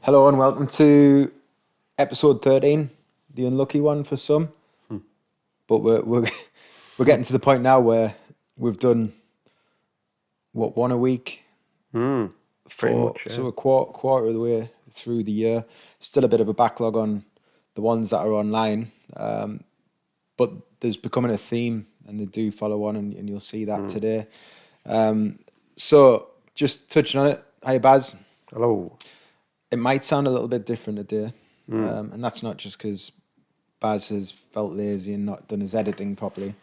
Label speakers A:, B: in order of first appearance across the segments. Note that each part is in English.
A: Hello and welcome to episode 13, the unlucky one for some. But we're getting to the point now where we've done one a week.
B: Pretty much, yeah.
A: So a quarter of the way through the year. Still a bit of a backlog on the ones that are online, but there's becoming a theme, and they do follow on, and you'll see that today. So just touching on it. Hi Baz.
B: Hello.
A: It might sound a little bit different today, and that's not just because Baz has felt lazy and not done his editing properly.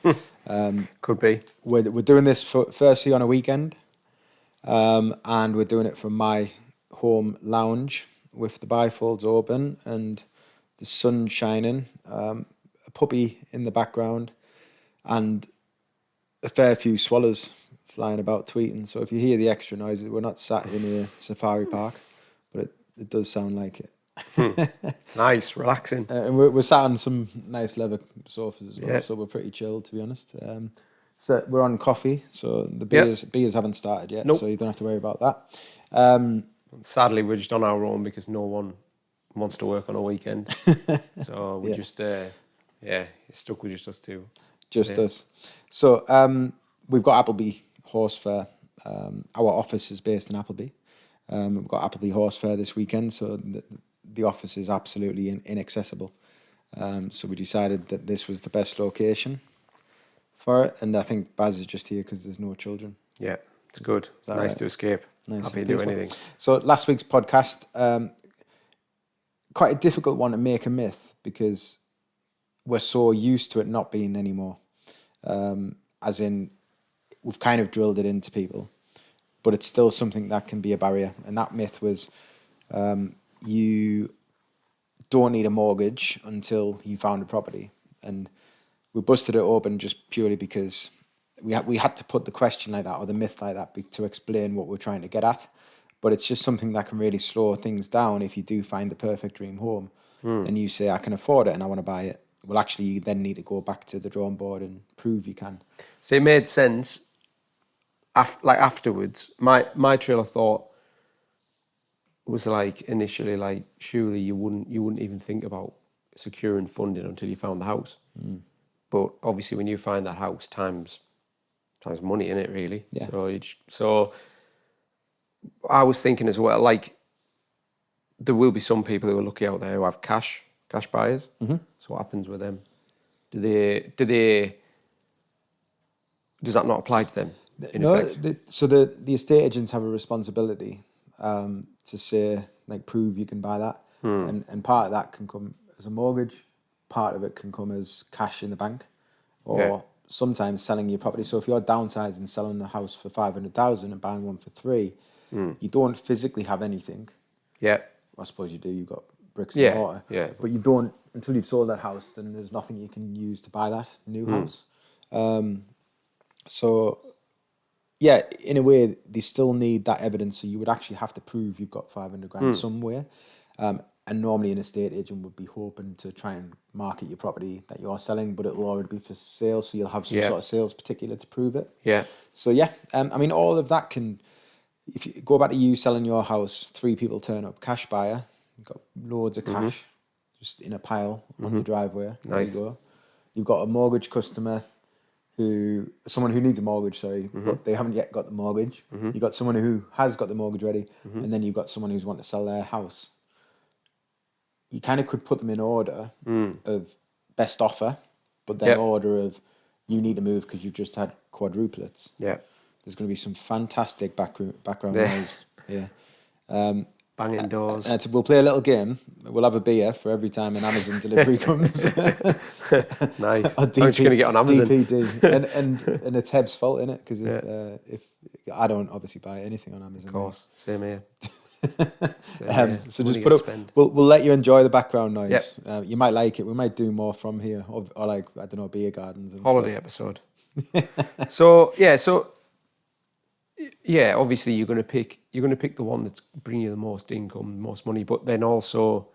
B: Could be.
A: We're doing this firstly on a weekend, and we're doing it from my home lounge with the bifolds open and the sun shining, a puppy in the background, and a fair few swallows flying about tweeting. So if you hear the extra noises, we're not sat in a safari park, but it does sound like it.
B: Nice, relaxing.
A: And we're sat on some nice leather sofas as well,
B: Yeah.
A: so we're pretty chilled, to be honest. So we're on coffee, so the beers haven't started yet,
B: Nope.
A: so you don't have to worry about that.
B: Sadly, we're just on our own because no one wants to work on a weekend. So we just, stuck with just us two.
A: Just us. So we've got Appleby Horse Fair. Our office is based in Appleby. We've got Appleby Horse Fair this weekend, so the office is absolutely inaccessible. So we decided that this was the best location for it, and I think Baz is just here because there's no children.
B: Yeah, it's good. Nice
A: right?
B: to escape.
A: Nice
B: Happy to
A: and
B: do
A: peaceful.
B: anything.
A: So last week's podcast, quite a difficult one to make a myth because we're so used to it not being anymore. As in, we've kind of drilled it into people, but it's still something that can be a barrier. And that myth was you don't need a mortgage until you found a property. And we busted it open just purely because we had to put the question like that, or the myth like that, to explain what we're trying to get at. But it's just something that can really slow things down if you do find the perfect dream home and you say, I can afford it and I want to buy it. Well, actually, you then need to go back to the drawing board and prove you can.
B: So it made sense. Afterwards, my trail of thought was initially surely you wouldn't even think about securing funding until you found the house. But obviously, when you find that house, time's money in it, really.
A: Yeah.
B: So I was thinking as well, there will be some people who are lucky out there who have cash buyers. So what happens with them? Does that not apply to them?
A: So the estate agents have a responsibility to say, prove you can buy that. And part of that can come as a mortgage, part of it can come as cash in the bank, or sometimes selling your property. So if you're downsizing, selling a house for 500,000 and buying one for 3, you don't physically have anything.
B: Yeah.
A: I suppose you do, you've got bricks and mortar.
B: Yeah.
A: But you don't, until you've sold that house, then there's nothing you can use to buy that new house. So, yeah, in a way, they still need that evidence. So you would actually have to prove you've got 500 grand somewhere. And normally an estate agent would be hoping to try and market your property that you're selling, but it'll already be for sale. So you'll have some sort of sales particular to prove it.
B: Yeah.
A: So, all of that can, if you go back to you selling your house, 3 people turn up, cash buyer, you've got loads of cash just in a pile on your driveway.
B: Nice.
A: There you go. You've got a mortgage customer someone who needs a mortgage, but they haven't yet got the mortgage. You've got someone who has got the mortgage ready, and then you've got someone who's wanting to sell their house. You kind of could put them in order of best offer, but then order of you need to move because you've just had quadruplets.
B: Yeah.
A: There's going to be some fantastic background noise here.
B: Banging doors.
A: We'll play a little game. We'll have a beer for every time an Amazon delivery comes.
B: Nice. How much you going to get on Amazon?
A: DPD. and it's Heb's fault, innit? Because if I don't obviously buy anything on Amazon.
B: Of course. Same here.
A: So just put up. We'll let you enjoy the background noise.
B: Yep.
A: You might like it. We might do more from here, or I don't know, beer gardens and
B: Holiday
A: stuff.
B: episode. So obviously you're gonna pick the one that's bringing you the most income, the most money, but then also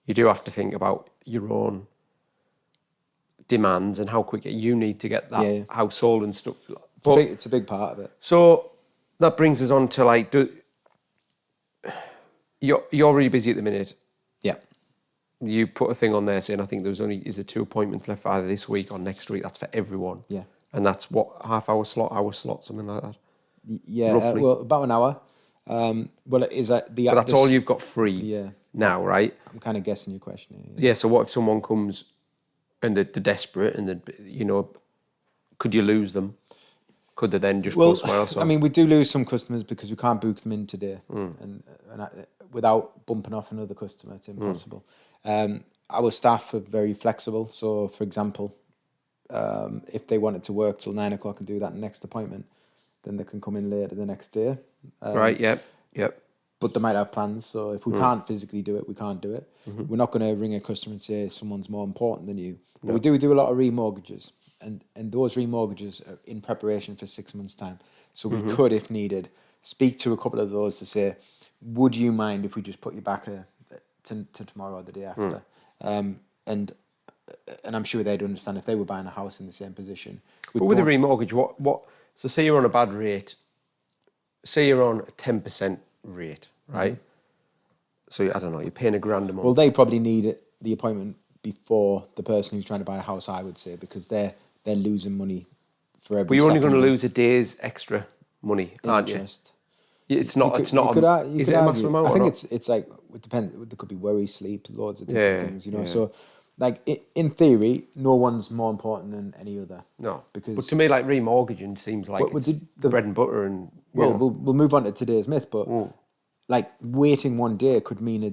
B: you do have to think about your own demands and how quick you need to get that house sold and stuff.
A: It's a big part of it.
B: So that brings us on to you're really busy at the minute.
A: Yeah.
B: You put a thing on there saying, I think there's only 2 appointments left either this week or next week. That's for everyone.
A: Yeah.
B: And that's what, hour slot, something like that.
A: Yeah.
B: Roughly.
A: Well, about an hour. Well, is that the?
B: But that's all you've got free.
A: Yeah.
B: Now, right?
A: I'm kind of guessing your question.
B: Yeah. So what if someone comes and they're desperate and could you lose them? Could they then just go somewhere else?
A: I mean, we do lose some customers because we can't book them in today, and without bumping off another customer, it's impossible. Our staff are very flexible. So, for example, if they wanted to work till 9 o'clock and do that next appointment, then they can come in later the next day.
B: Right. Yep.
A: But they might have plans. So if we can't physically do it, we can't do it. We're not going to ring a customer and say someone's more important than you. But we do a lot of remortgages. And those remortgages are in preparation for 6 months' time. So we could, if needed, speak to a couple of those to say, would you mind if we just put you back to tomorrow or the day after? And I'm sure they'd understand if they were buying a house in the same position.
B: But with a remortgage, what? So say you're on a bad rate. Say you're on a 10% rate, right? So I don't know, you're paying $1,000 a month.
A: Well, they probably need the appointment before the person who's trying to buy a house, I would say, because they're losing money for every.
B: But you're only going to
A: second.
B: lose a day's extra money, aren't you?
A: Interest.
B: It's not. Is it a maximum amount?
A: I think it's like it depends. There could be worry, sleep, loads of different things, you know. So, like in theory, no one's more important than any other.
B: No,
A: because
B: but to me, like remortgaging seems like it's the bread and butter. And
A: we'll move on to today's myth, but like waiting one day could mean a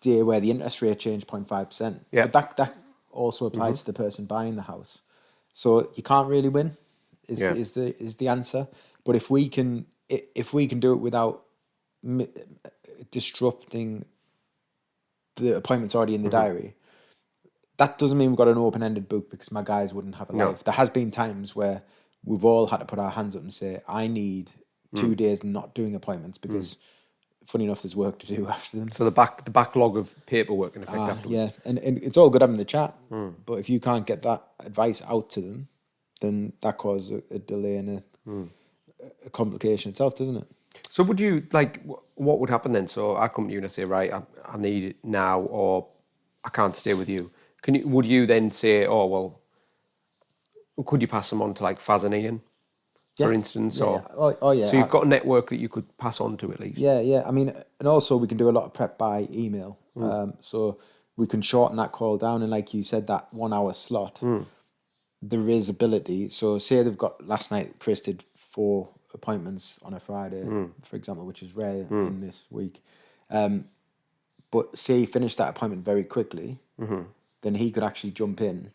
A: day where the interest rate changed 0.5%.
B: Yeah,
A: but that also applies to the person buying the house. So you can't really win. Is the answer? But if we can do it without disrupting the appointments already in the diary, that doesn't mean we've got an open-ended book because my guys wouldn't have a life. There has been times where we've all had to put our hands up and say, I need 2 days not doing appointments because, funny enough, there's work to do after them.
B: So the backlog of paperwork in effect afterwards.
A: Yeah, and it's all good having the chat, but if you can't get that advice out to them, then that causes a delay and a complication itself, doesn't it?
B: So would you, like, what would happen then? So I come to you and I say, right, I need it now, or I can't stay with you. Would you then say, oh, well, could you pass them on to like Faz and Ian, for instance?
A: Yeah.
B: Or,
A: oh, yeah.
B: So you've got a network that you could pass on to at least.
A: Yeah. I mean, and also we can do a lot of prep by email. So we can shorten that call down. And like you said, that 1 hour slot, there is ability. So say they've got, last night, Chris did 4 appointments on a Friday, for example, which is rare in this week. But say he finished that appointment very quickly, then he could actually jump in,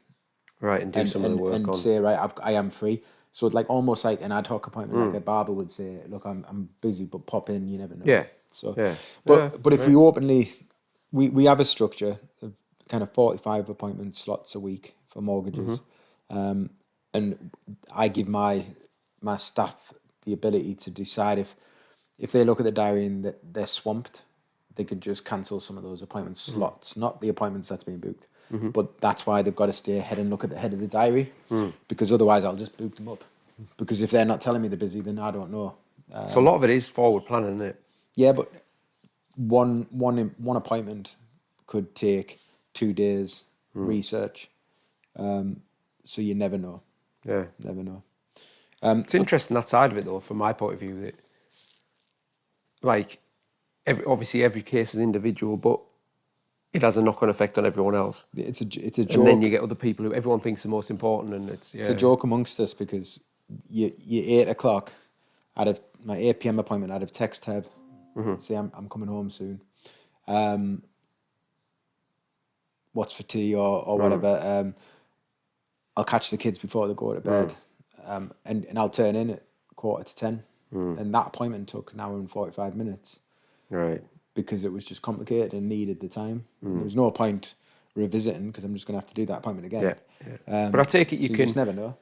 B: right, and do some of the work
A: and say, right, I am free. So it's like almost like an ad hoc appointment, like a barber would say, look, I'm busy, but pop in. You never know.
B: Yeah.
A: So,
B: yeah.
A: But if we openly, we have a structure of kind of 45 appointment slots a week for mortgages, and I give my staff the ability to decide if they look at the diary and they're swamped, they could just cancel some of those appointment slots, not the appointments that's being booked. But that's why they've got to stay ahead and look at the head of the diary, because otherwise I'll just book them up. Because if they're not telling me they're busy, then I don't know.
B: So a lot of it is forward planning, isn't it?
A: Yeah, but one appointment could take 2 days research. So you never know.
B: Yeah.
A: Never know.
B: It's interesting that side of it though, from my point of view, that like obviously every case is individual, but it has a knock-on effect on everyone else.
A: It's a joke.
B: And then you get other people who everyone thinks are most important, and it's
A: a joke amongst us because you 8 o'clock out of my 8 p.m. appointment, I'd have text Heb, say I'm coming home soon. What's for tea or whatever. I'll catch the kids before they go to bed, and I'll turn in at 9:45, and that appointment took an hour and 45 minutes.
B: Right.
A: Because it was just complicated and needed the time. There was no point revisiting because I'm just going to have to do that appointment again.
B: Yeah. But I take it you
A: so
B: can...
A: just never know.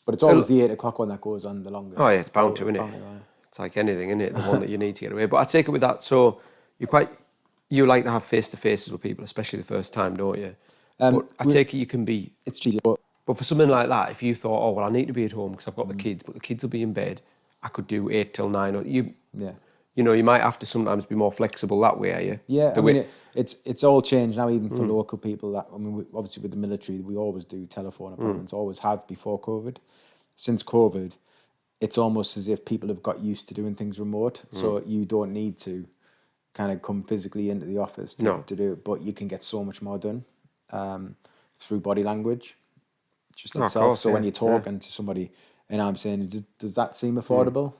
A: But it's always the 8 o'clock one that goes on the longest.
B: Oh yeah, it's bound to, isn't it? It's like anything, isn't it? The one that you need to get away. But I take it with that, so you like to have face-to-faces with people, especially the first time, don't you? But I take it you can be...
A: It's cheesy, but
B: for something like that, if you thought, oh, well, I need to be at home because I've got the kids, but the kids will be in bed, I could do 8 till 9. Or You know, you might have to sometimes be more flexible that way, are you?
A: Yeah, I
B: The
A: mean,
B: way,
A: it's all changed now, even for local people. That I mean, obviously with the military, we always do telephone appointments, always have before COVID. Since COVID, it's almost as if people have got used to doing things remote, so you don't need to kind of come physically into the office
B: No.
A: to do it, but you can get so much more done through body language, just
B: No, of
A: itself.
B: course,
A: So when
B: yeah,
A: you're
B: yeah.
A: talking to somebody and I'm saying, does that seem affordable?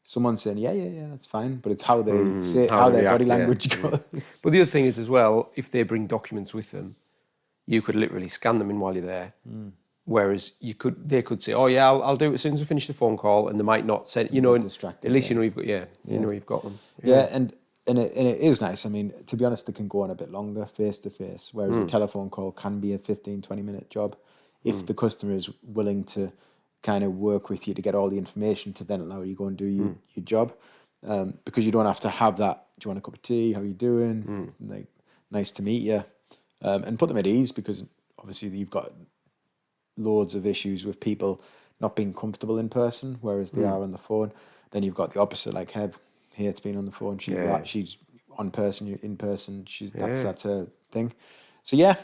A: Someone's saying, yeah, that's fine, but it's how they say,
B: How
A: how
B: they
A: their body
B: react, yeah.
A: language goes.
B: But the other thing is as well, if they bring documents with them, you could literally scan them in while you're there. Whereas they could say, "Oh yeah, I'll do it as soon as we finish the phone call," and they might not send. You know,
A: Get
B: and at
A: distracted.
B: least
A: Yeah,
B: you know you've got
A: yeah,
B: you've got them.
A: yeah,
B: Yeah.
A: and it is nice. I mean, to be honest, they can go on a bit longer face to face, whereas a telephone call can be a 15, 20 minute job if the customer is willing to kind of work with you to get all the information to then allow you to go and do your job. Because you don't have to have that. Do you want a cup of tea? How you doing? Like, nice to meet you, and put them at ease, because obviously you've got loads of issues with people not being comfortable in person, whereas they are on the phone. Then you've got the opposite, like Hev here, it's been on the phone.
B: Yeah.
A: She's on person, you're in person.
B: Yeah.
A: That's her thing. So yeah,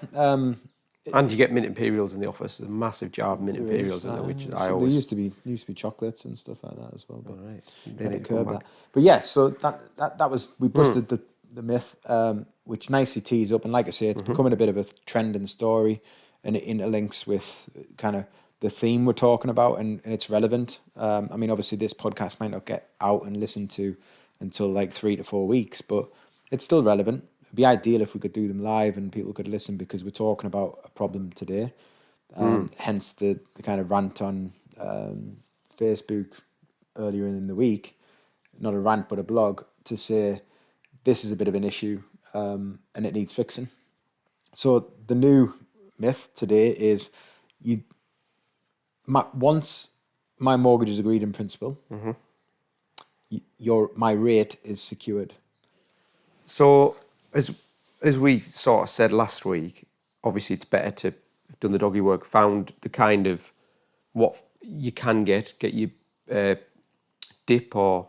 B: And you get mint imperials in the office. There's a massive jar of mint
A: there is.
B: imperials in there, which I
A: So there
B: always.
A: used to be chocolates and stuff like that as well, but
B: All right. They
A: had to
B: need to come
A: curb that.
B: back.
A: But yeah, so that was, we busted the myth, which nicely tees up, and like I say, it's becoming a bit of a trend in the story, and it interlinks with kind of the theme we're talking about, and it's relevant. I mean, obviously this podcast might not get out and listened to until like 3 to 4 weeks, but it's still relevant. It'd be ideal if we could do them live and people could listen, because we're talking about a problem today. Hence the kind of rant on Facebook earlier in the week, not a rant but a blog, to say this is a bit of an issue and it needs fixing. So the new myth today is once my mortgage is agreed in principle, my rate is secured.
B: So as we sort of said last week, obviously it's better to have done the doggy work, found the kind of what you can get your DIP or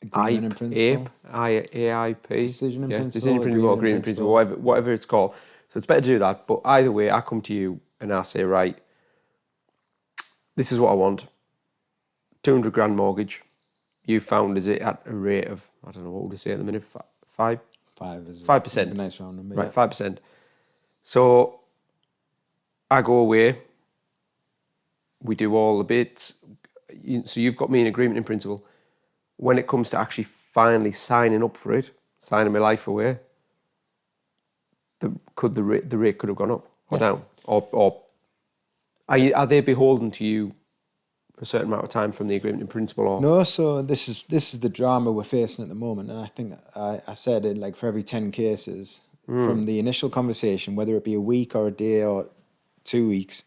A: Agreement in principle.
B: AIP,
A: Decision in
B: yes,
A: principle,
B: decision in principle or
A: agreement in
B: agreement in principle,
A: principle.
B: whatever it's called. So it's better to do that. But either way, I come to you and I say, right, this is what I want. 200 grand mortgage. You found is it at a rate of, I don't know, what would we say at the minute? 5?
A: 5 is
B: 5%.
A: a nice round number.
B: Right,
A: Yeah.
B: 5%. So I go away. We do all the bits. So you've got me in agreement in principle. When it comes to actually finally signing up for it, signing my life away, the rate could have gone up or down, or are they beholden to you for a certain amount of time from the agreement in principle? Or
A: No, so this is the drama we're facing at the moment, and I think I said in like for every 10 cases from the initial conversation, whether it be a week or a day or 2 weeks,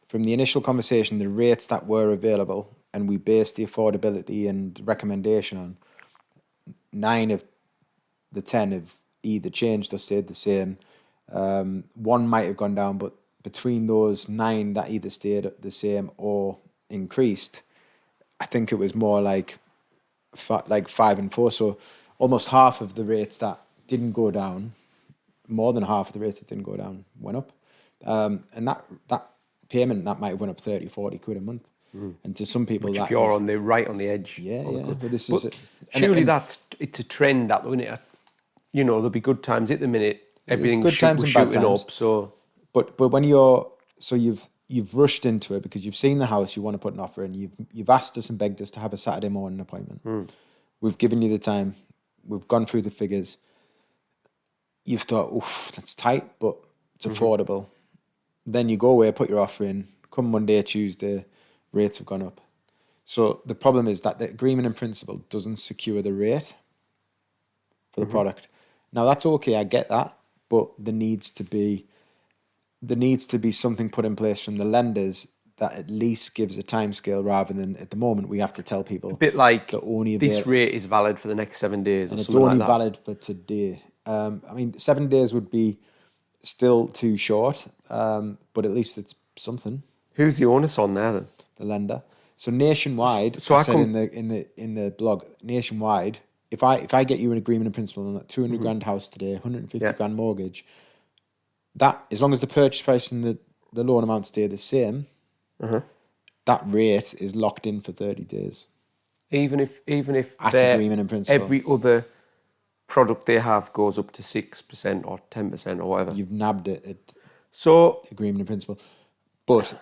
A: from the initial conversation, the rates that were available, and we based the affordability and recommendation on, 9 of the 10 have either changed or stayed the same. One might have gone down, but between those 9 that either stayed the same or increased, I think it was more like 5 and 4. So almost half of the rates that didn't go down, more than half of the rates that didn't go down, went up. And that payment, that might have went up 30, 40 quid a month. And to some people,
B: which if
A: that
B: you're
A: is,
B: on the right on the edge,
A: yeah,
B: of the
A: yeah.
B: cliff.
A: But this
B: But
A: is
B: surely it's a trend that the minute. You know, there'll be good times at the minute.
A: it's
B: Everything's
A: good times
B: we're
A: and bad
B: shooting
A: times.
B: up. So
A: But when you've rushed into it because you've seen the house, you want to put an offer in. You've asked us and begged us to have a Saturday morning appointment. We've given you the time. We've gone through the figures. You've thought, oof, that's tight, but it's affordable. Then you go away, put your offer in. Come Monday, Tuesday, rates have gone up. So the problem is that the agreement in principle doesn't secure the rate for the product. Now that's okay, I get that, but there needs to be something put in place from the lenders that at least gives a timescale, rather than at the moment we have to tell people
B: a bit like
A: that only
B: this rate is valid for the next 7 days, or
A: and it's
B: something
A: only
B: like that.
A: valid for today. I mean, 7 days would be still too short, but at least it's something.
B: Who's the onus on there then?
A: The lender. So nationwide,
B: So
A: I
B: I
A: said
B: come-
A: in the blog, nationwide, if I get you an agreement in principle on that 200 grand house today, 150
B: Yeah.
A: grand mortgage, that as long as the purchase price and the loan amount stay the same, that rate is locked in for 30 days
B: even if
A: at
B: their
A: agreement in principle.
B: every other product they have goes up to 6% or 10% or whatever.
A: You've nabbed it at
B: So
A: agreement in principle. But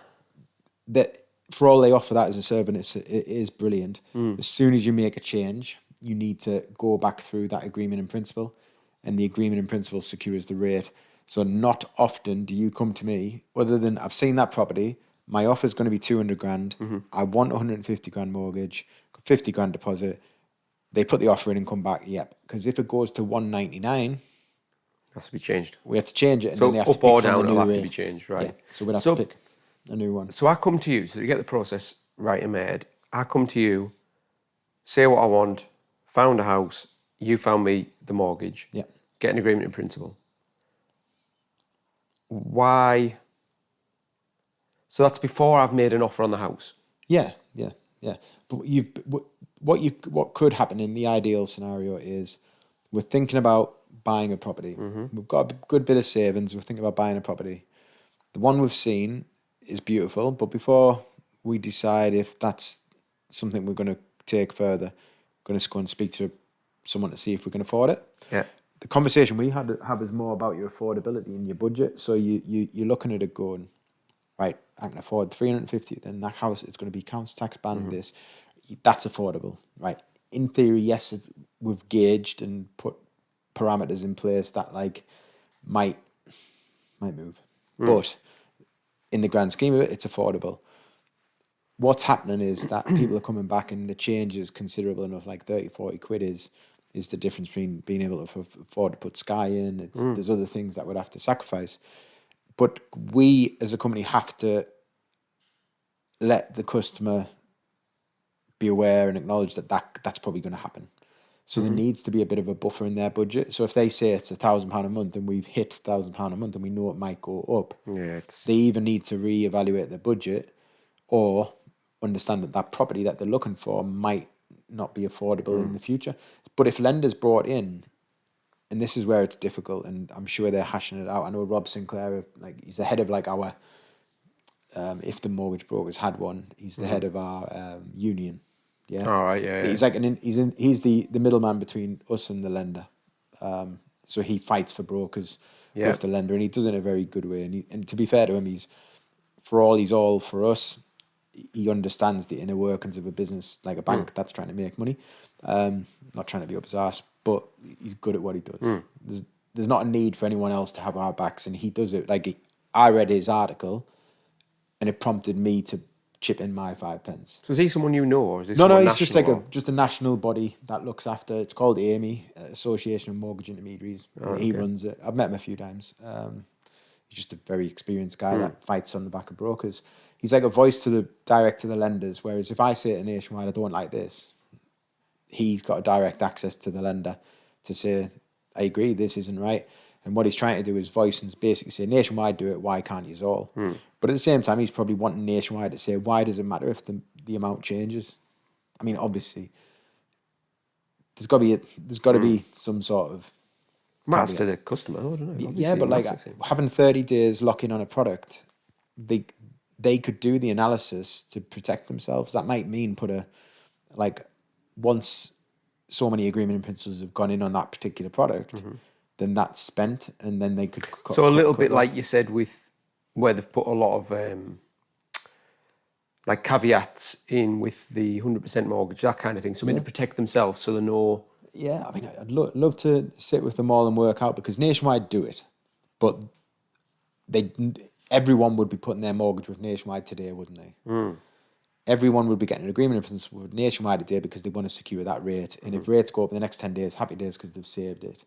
A: that for all they offer that as a service, it is brilliant. As soon as you make a change, you need to go back through that agreement in principle, and the agreement in principle secures the rate. So not often do you come to me, other than I've seen that property, my offer's going to be 200 grand, I want 150 grand mortgage, 50 grand deposit. They put the offer in and come back, yep. Because if it goes to 199,
B: has to be changed.
A: we have to change it, and
B: So
A: then they have to
B: up or
A: pick from
B: down,
A: the
B: it'll
A: new
B: have to
A: rate.
B: be changed, right?
A: Yeah, so we'd have
B: So-
A: to pick a new one.
B: So I come to you, so to get the process right and made, I come to you, say what I want, found a house, you found me the mortgage,
A: Yeah.
B: get an agreement in principle. Why? So that's before I've made an offer on the house.
A: Yeah. But what could happen in the ideal scenario is we're thinking about buying a property. We've got a good bit of savings. We're thinking about buying a property. The one we've seen is beautiful, but before we decide if that's something we're going to take further, we're going to go and speak to someone to see if we can afford it.
B: Yeah.
A: The conversation we had to have is more about your affordability and your budget. So you're looking at it going, right, I can afford 350, then that house, it's going to be council tax band this. That's affordable, right? In theory, yes, we've gauged and put parameters in place that like might move. But in the grand scheme of it, it's affordable. What's happening is that people are coming back and the change is considerable enough, like 30, 40 quid is the difference between being able to afford to put Sky in. There's other things that would have to sacrifice. But we as a company have to let the customer be aware and acknowledge that's probably going to happen. So there needs to be a bit of a buffer in their budget. So if they say it's £1,000 a month and we've hit £1,000 a month and we know it might go up, they either need to reevaluate their budget or understand that property that they're looking for might not be affordable in the future. But if lenders brought in, and this is where it's difficult, and I'm sure they're hashing it out. I know Rob Sinclair, like he's the head of like our, if the mortgage brokers had one, he's the head of our union. Yeah.
B: All right. Yeah.
A: He's like he's the middleman between us and the lender. So he fights for brokers with the lender, and he does it in a very good way. And to be fair to him, he's all for us. He understands the inner workings of a business like a bank that's trying to make money. Not trying to be up his arse, but he's good at what he does. There's not a need for anyone else to have our backs, and he does it. Like I read his article, and it prompted me to chip in my 5 pence.
B: So is he someone you know, or is this
A: No,
B: he's
A: it's just like a national body that looks after. It's called AMI, Association of Mortgage Intermediaries. And he runs it. I've met him a few times. He's just a very experienced guy that fights on the back of brokers. He's like a voice to the lenders. Whereas if I say to Nationwide, I don't like this, he's got a direct access to the lender to say, I agree, this isn't right. And what he's trying to do is voice and basically say, Nationwide do it, why can't you all? But at the same time, he's probably wanting Nationwide to say, why does it matter if the amount changes? I mean, obviously, there's got to be some sort of
B: matters to the customer, I don't know.
A: Yeah, but like having 30 days lock in on a product, they could do the analysis to protect themselves. That might mean once so many agreement in principles have gone in on that particular product, then that's spent, and then they could
B: so a little bit like you said with where they've put a lot of like caveats in with the 100% mortgage, that kind of thing, something to protect themselves so they know.
A: Yeah, I mean, I'd love to sit with them all and work out, because Nationwide do it, but everyone would be putting their mortgage with Nationwide today, wouldn't they? Everyone would be getting an agreement in principle with Nationwide today because they want to secure that rate. And if rates go up in the next 10 days, happy days because they've saved it.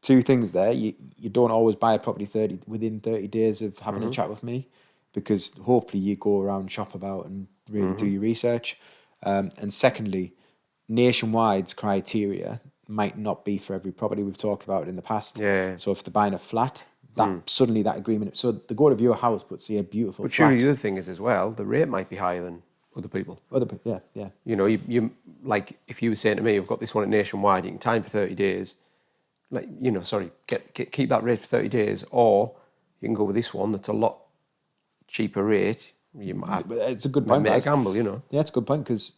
A: Two things there. You don't always buy a property within 30 days of having a chat with me, because hopefully you go around, shop about and really do your research. And secondly, Nationwide's criteria might not be for every property. We've talked about it in the past.
B: Yeah.
A: So if they're buying a flat, suddenly that agreement, so they go to view a house, but see a beautiful
B: But
A: flat.
B: surely the other thing is as well, the rate might be higher than other people.
A: Yeah.
B: You know, you like if you were saying to me, "I've got this one at Nationwide. You can time for 30 days." Like, you know, sorry, keep that rate for 30 days, or you can go with this one that's a lot cheaper rate. You might,
A: It's a good point,
B: make a
A: Baz.
B: gamble, you know.
A: Yeah, it's a good point because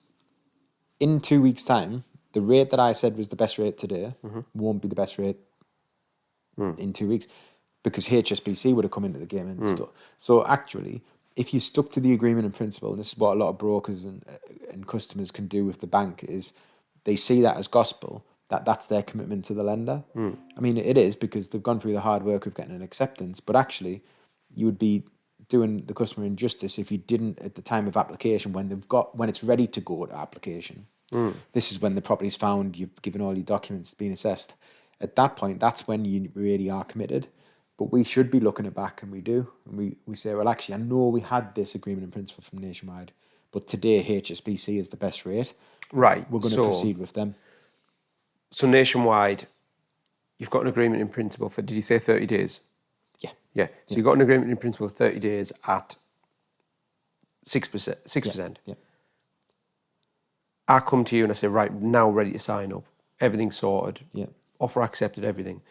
A: in 2 weeks' time, the rate that I said was the best rate today won't be the best rate in 2 weeks because HSBC would have come into the game and stuff. So actually, if you stuck to the agreement in principle, and this is what a lot of brokers and customers can do with the bank, is they see that as gospel, that's their commitment to the lender. I mean, it is because they've gone through the hard work of getting an acceptance, but actually, you would be doing the customer injustice if you didn't at the time of application when it's ready to go to application. This is when the property's found, you've given all your documents, it's been assessed. At that point, that's when you really are committed. But we should be looking it back, and we do. And we say, well, actually, I know we had this agreement in principle from Nationwide, but today HSBC is the best rate.
B: Right.
A: We're going to proceed with them.
B: So Nationwide, you've got an agreement in principle for, did you say 30 days?
A: Yeah.
B: Yeah. So you've got an agreement in principle for 30 days at 6%. 6%.
A: Yeah.
B: I come to you and I say, right, now ready to sign up. Everything's sorted.
A: Yeah.
B: Offer accepted, everything.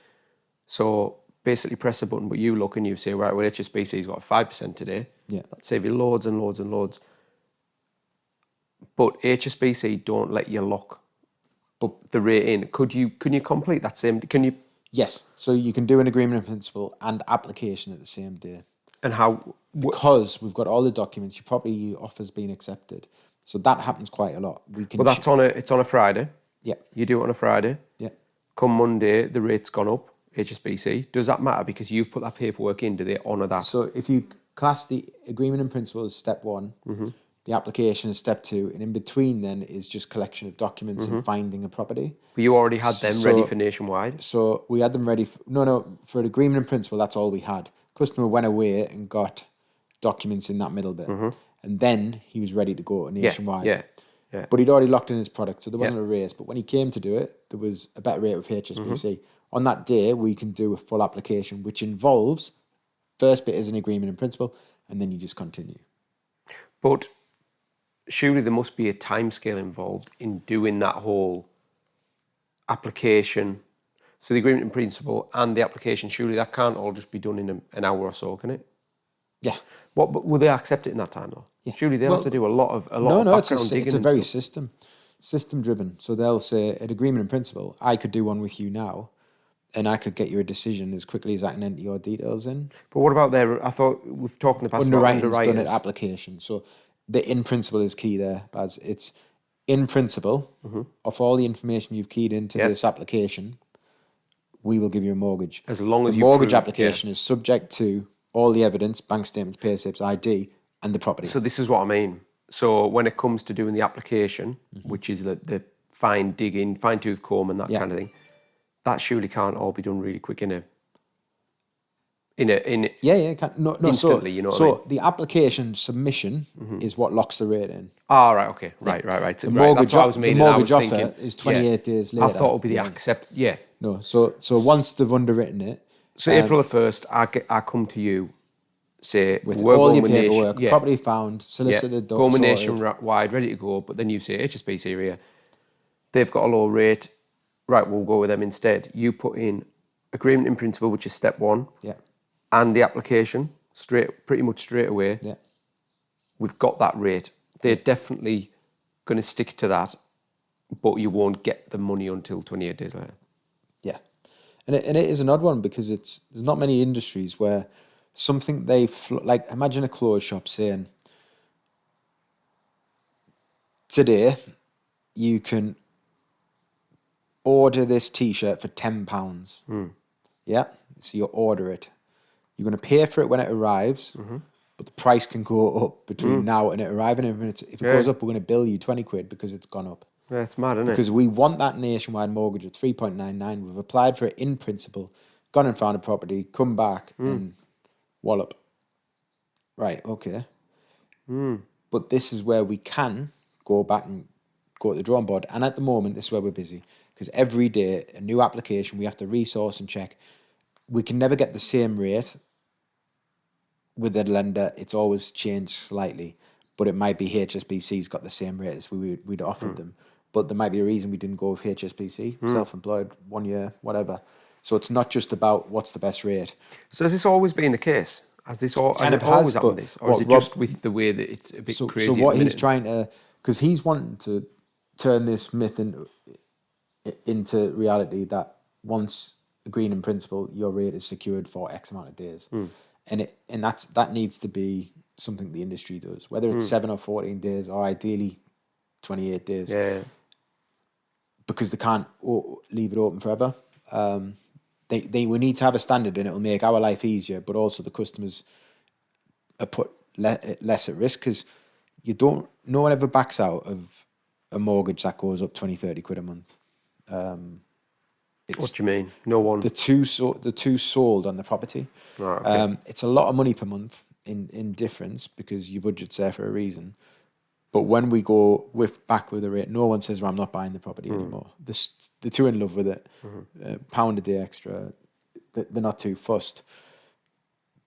B: So basically press a button, but you look and you say, right, well, HSBC's got 5% today.
A: Yeah.
B: That'd save you loads and loads and loads. But HSBC don't let you lock the rate in. Can you complete that same, can you?
A: Yes. So you can do an agreement in principle and application at the same day.
B: And how?
A: Because we've got all the documents, your property offer's been accepted. So that happens quite a lot. We can.
B: But that's it's on a Friday.
A: Yeah.
B: You do it on a Friday.
A: Yeah.
B: Come Monday, the rate's gone up, HSBC. Does that matter because you've put that paperwork in? Do they honour that?
A: So if you class the agreement in principle as step one, the application is step two, and in between then is just collection of documents and finding a property.
B: But you already had them ready for Nationwide.
A: So we had them ready. For an agreement in principle, that's all we had. Customer went away and got documents in that middle bit, and then he was ready to go to Nationwide.
B: Yeah.
A: But he'd already locked in his product, so there wasn't a race. But when he came to do it, there was a better rate with HSBC. On that day, we can do a full application, which involves first bit is an agreement in principle, and then you just continue.
B: But surely there must be a timescale involved in doing that whole application. So the agreement in principle and the application, surely that can't all just be done in an hour or so, can it?
A: Yeah.
B: But will they accept it in that time though? Yeah. Surely they'll have to do a lot of background digging.
A: It's a very system driven. So they'll say an agreement in principle, I could do one with you now, and I could get you a decision as quickly as I can enter your details in.
B: But what about I thought we've talked in the past about underwriters.
A: Done at application. So the in principle is key there, Baz. It's in principle of all the information you've keyed into this application, we will give you a mortgage.
B: As long as
A: the mortgage application is subject to all the evidence, bank statements, pay slips, ID, and the property.
B: So this is what I mean. So when it comes to doing the application, which is the fine digging, fine tooth comb and that kind of thing, that surely can't all be done really quick in
A: it can. No,
B: instantly, you know what I mean?
A: The application submission is what locks the rate in.
B: Ah, right, okay. Right.
A: The mortgage,
B: that's what I was meaning.
A: The mortgage
B: I was
A: offer
B: thinking,
A: is 28 days later.
B: I thought it would be the accept,
A: No, so once they've underwritten it.
B: So April the 1st, I come to you, say,
A: with
B: we're
A: all
B: going
A: your
B: with
A: paperwork, property found, solicited,
B: going Nationwide, ready to go, but then you say HSBC here, they've got a low rate, right, we'll go with them instead. You put in agreement in principle, which is step one, and the application, pretty much straight away.
A: Yeah.
B: We've got that rate. They're definitely going to stick to that, but you won't get the money until 28 days later.
A: Yeah. And it is an odd one because there's not many industries where something like imagine a clothes shop saying, today you can order this t-shirt for £10. Yeah. So you order it. You're going to pay for it when it arrives, but the price can go up between now and it arriving. If it goes up, we're going to bill you 20 quid because it's gone up.
B: Yeah, it's mad, isn't it?
A: Because we want that Nationwide mortgage at 3.99. We've applied for it in principle, gone and found a property, come back and wallop. Right, okay. But this is where we can go back and go to the drawing board. And at the moment, this is where we're busy. Because every day, a new application, we have to resource and check. We can never get the same rate with the lender. It's always changed slightly. but it might be HSBC's got the same rate as we'd offered them. But there might be a reason we didn't go with HSBC, self-employed, 1 year, whatever. So it's not just about what's the best rate.
B: So has this always been the case? Has this all, has
A: kind
B: it
A: of
B: always
A: has,
B: happened
A: but
B: this? Or is it
A: what
B: just with the way that it's a bit crazy
A: So
B: at
A: what
B: the
A: he's
B: minute?
A: trying to, because he's wanting to turn this myth into reality that once agreed in principle, your rate is secured for X amount of days, and that needs to be something the industry does, whether it's 7 or 14 days, or ideally 28 days,
B: Yeah.
A: because they can't leave it open forever. We need to have a standard, and it'll make our life easier, but also the customers are put less at risk, because no one ever backs out of a mortgage that goes up 20, 30 quid a month.
B: What do you mean? No one.
A: The two sold on the property.
B: Right, okay.
A: It's a lot of money per month in difference, because your budget's there for a reason. But when we go back with the rate, no one says, well, I'm not buying the property anymore. The two in love with it, pound a day extra, they're not too fussed.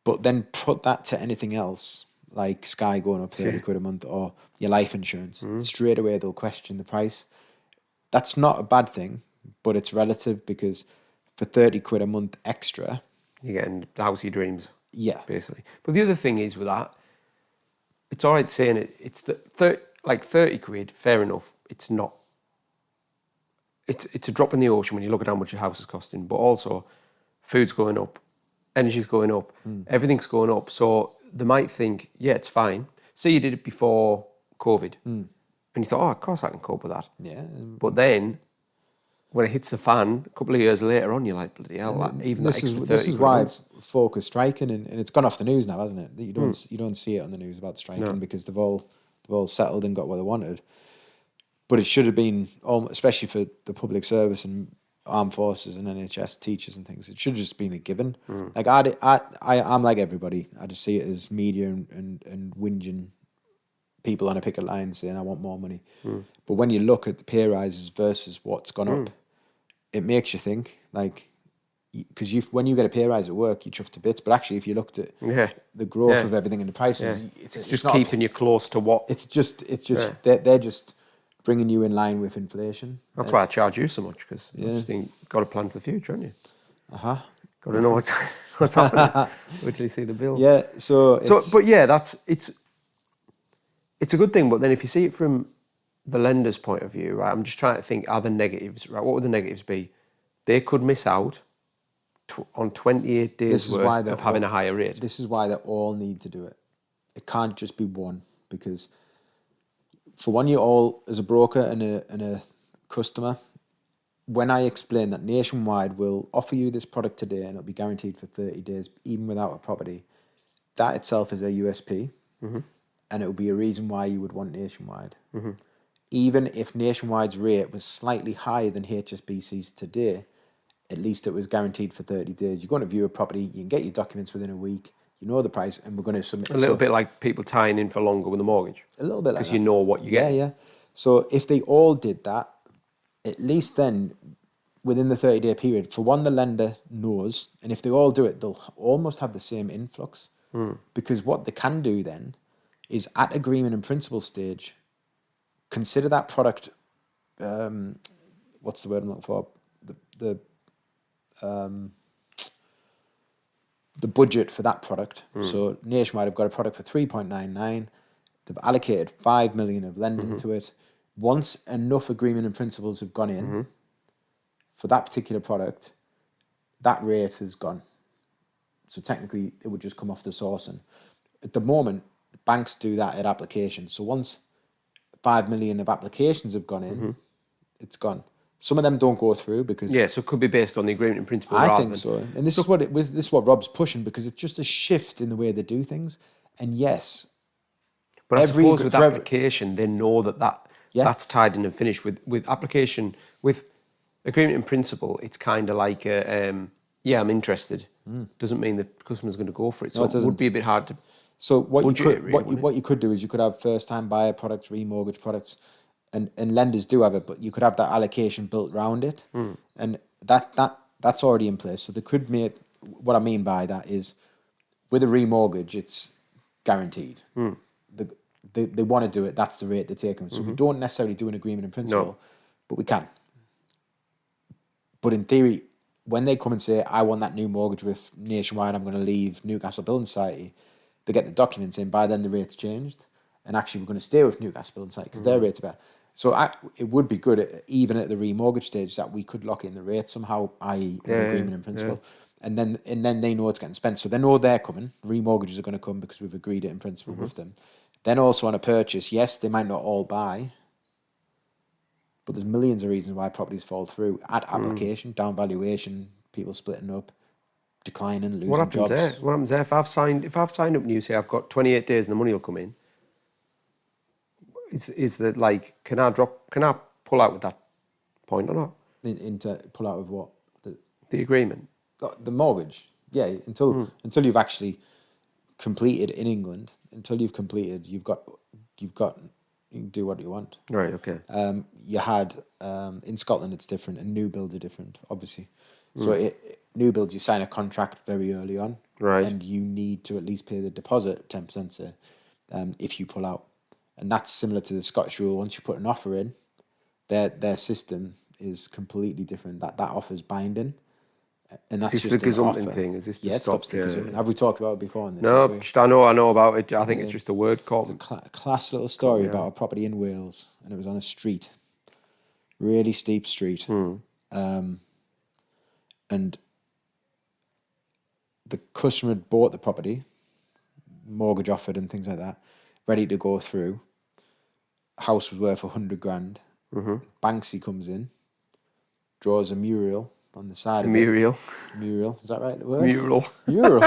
A: But then put that to anything else, like Sky going up 30 quid a month, or your life insurance. Straight away, they'll question the price. That's not a bad thing, but it's relative, because for 30 quid a month extra,
B: You're getting the house of your dreams.
A: Yeah.
B: Basically. But the other thing is with that, it's all right saying it's 30 quid, fair enough. It's not. It's a drop in the ocean when you look at how much your house is costing, but also food's going up, energy's going up, everything's going up. So they might think, yeah, it's fine. Say you did it before COVID, and you thought, oh, of course I can cope with that.
A: Yeah.
B: But then when it hits the fan, a couple of years later on, you're like, bloody hell, even that extra 30
A: This is
B: quid a
A: why
B: month.
A: folk are striking, and it's gone off the news now, hasn't it? You don't see it on the news about striking, because they've all settled and got what they wanted. But it should have been, especially for the public service and armed forces and NHS teachers and things, it should have just been a given. Like I'm like everybody. I just see it as media and whinging people on a picket line saying I want more money. But when you look at the pay rises versus what's gone up, it makes you think, like, because when you get a pay rise at work, you chuff to bits. But actually, if you looked at the growth of everything and the prices,
B: it's just keeping you close to what.
A: It's just they're just bringing you in line with inflation.
B: That's why I charge you so much, because I just think got to plan for the future, haven't you? Got to know what's happening. Wait till you see the bill.
A: Yeah.
B: But yeah, it's a good thing. But then if you see it from the lender's point of view, right? I'm just trying to think, are the negatives, right? What would the negatives be? They could miss out on 28 days worth of having a higher rate.
A: This is why they all need to do it. It can't just be one, because for one, you all, as a broker and a customer, when I explain that Nationwide will offer you this product today and it'll be guaranteed for 30 days, even without a property, that itself is a USP, and it will be a reason why you would want Nationwide. Even if Nationwide's rate was slightly higher than HSBC's today, at least it was guaranteed for 30 days. You're going to view a property, you can get your documents within a week, you know the price, and we're going to submit.
B: A little bit like people tying in for longer with a mortgage.
A: A little bit like that.
B: Because you know what you get.
A: Yeah. So if they all did that, at least then, within the 30-day period, for one, the lender knows, and if they all do it, they'll almost have the same influx. Because what they can do then is, at agreement in principle stage, consider that product, what's the word I'm looking for? The budget for that product. So Nationwide have got a product for 3.99. They've allocated 5 million of lending to it. Once enough agreement and principles have gone in for that particular product, that rate has gone. So technically, it would just come off the sourcing. At the moment, banks do that at application. So once 5 million of applications have gone in, it's gone. Some of them don't go through because...
B: Yeah, so it could be based on the agreement in principle.
A: I think so. And this is what Rob's pushing, because it's just a shift in the way they do things. And yes...
B: But I suppose with application, they know that's tied in and finished. With application, with agreement in principle, it's kind of like, I'm interested. Doesn't mean the customer's going to go for it. So it would be a bit hard to...
A: So what you could do is you could have first-time buyer products, remortgage products, and lenders do have it, but you could have that allocation built around it, and that's already in place. So they could make... What I mean by that is, with a remortgage, it's guaranteed. they want to do it, that's the rate they take them. So we don't necessarily do an agreement in principle, but we can. But in theory, when they come and say, I want that new mortgage with Nationwide, I'm going to leave Newcastle Building Society, they get the documents in, by then the rate's changed. And actually, we're going to stay with Newcastle Building Society because their rates are better. So it would be good, even at the remortgage stage, that we could lock in the rate somehow, i.e. an agreement in principle. And then they know it's getting spent. So they know they're coming. Remortgages are going to come because we've agreed it in principle with them. Then also on a purchase, yes, they might not all buy, but there's millions of reasons why properties fall through. At application, down valuation, people splitting up, declining, losing
B: What happens
A: jobs.
B: there? What happens there? If I've signed up and you say I've got 28 days and the money will come in, is that like, can I pull out at that point or not?
A: Into pull out of what?
B: The agreement.
A: The mortgage. Yeah, until you've actually completed in England, until you've completed, you can do what you want.
B: Right, okay.
A: You had in Scotland it's different, and new builds are different, obviously. So new builds, you sign a contract very early on,
B: Right.
A: and you need to at least pay the deposit, 10%, say, if you pull out, and that's similar to the Scottish rule. Once you put an offer in, their system is completely different. That offer's binding, and that's
B: Is this
A: just
B: the
A: an
B: gazumping
A: offer.
B: thing? Is this the
A: Yeah, it stops the gazumping. Have we talked about it before? In this?
B: No, just I know about it. I think it's just a word called.
A: A class little story about a property in Wales, and it was on a street, really steep street, and the customer had bought the property, mortgage offered and things like that, ready to go through. House was worth 100 grand. Banksy comes in, draws a mural on the side of
B: Mural.
A: it. Mural, is that right? The word?
B: Mural.
A: Mural.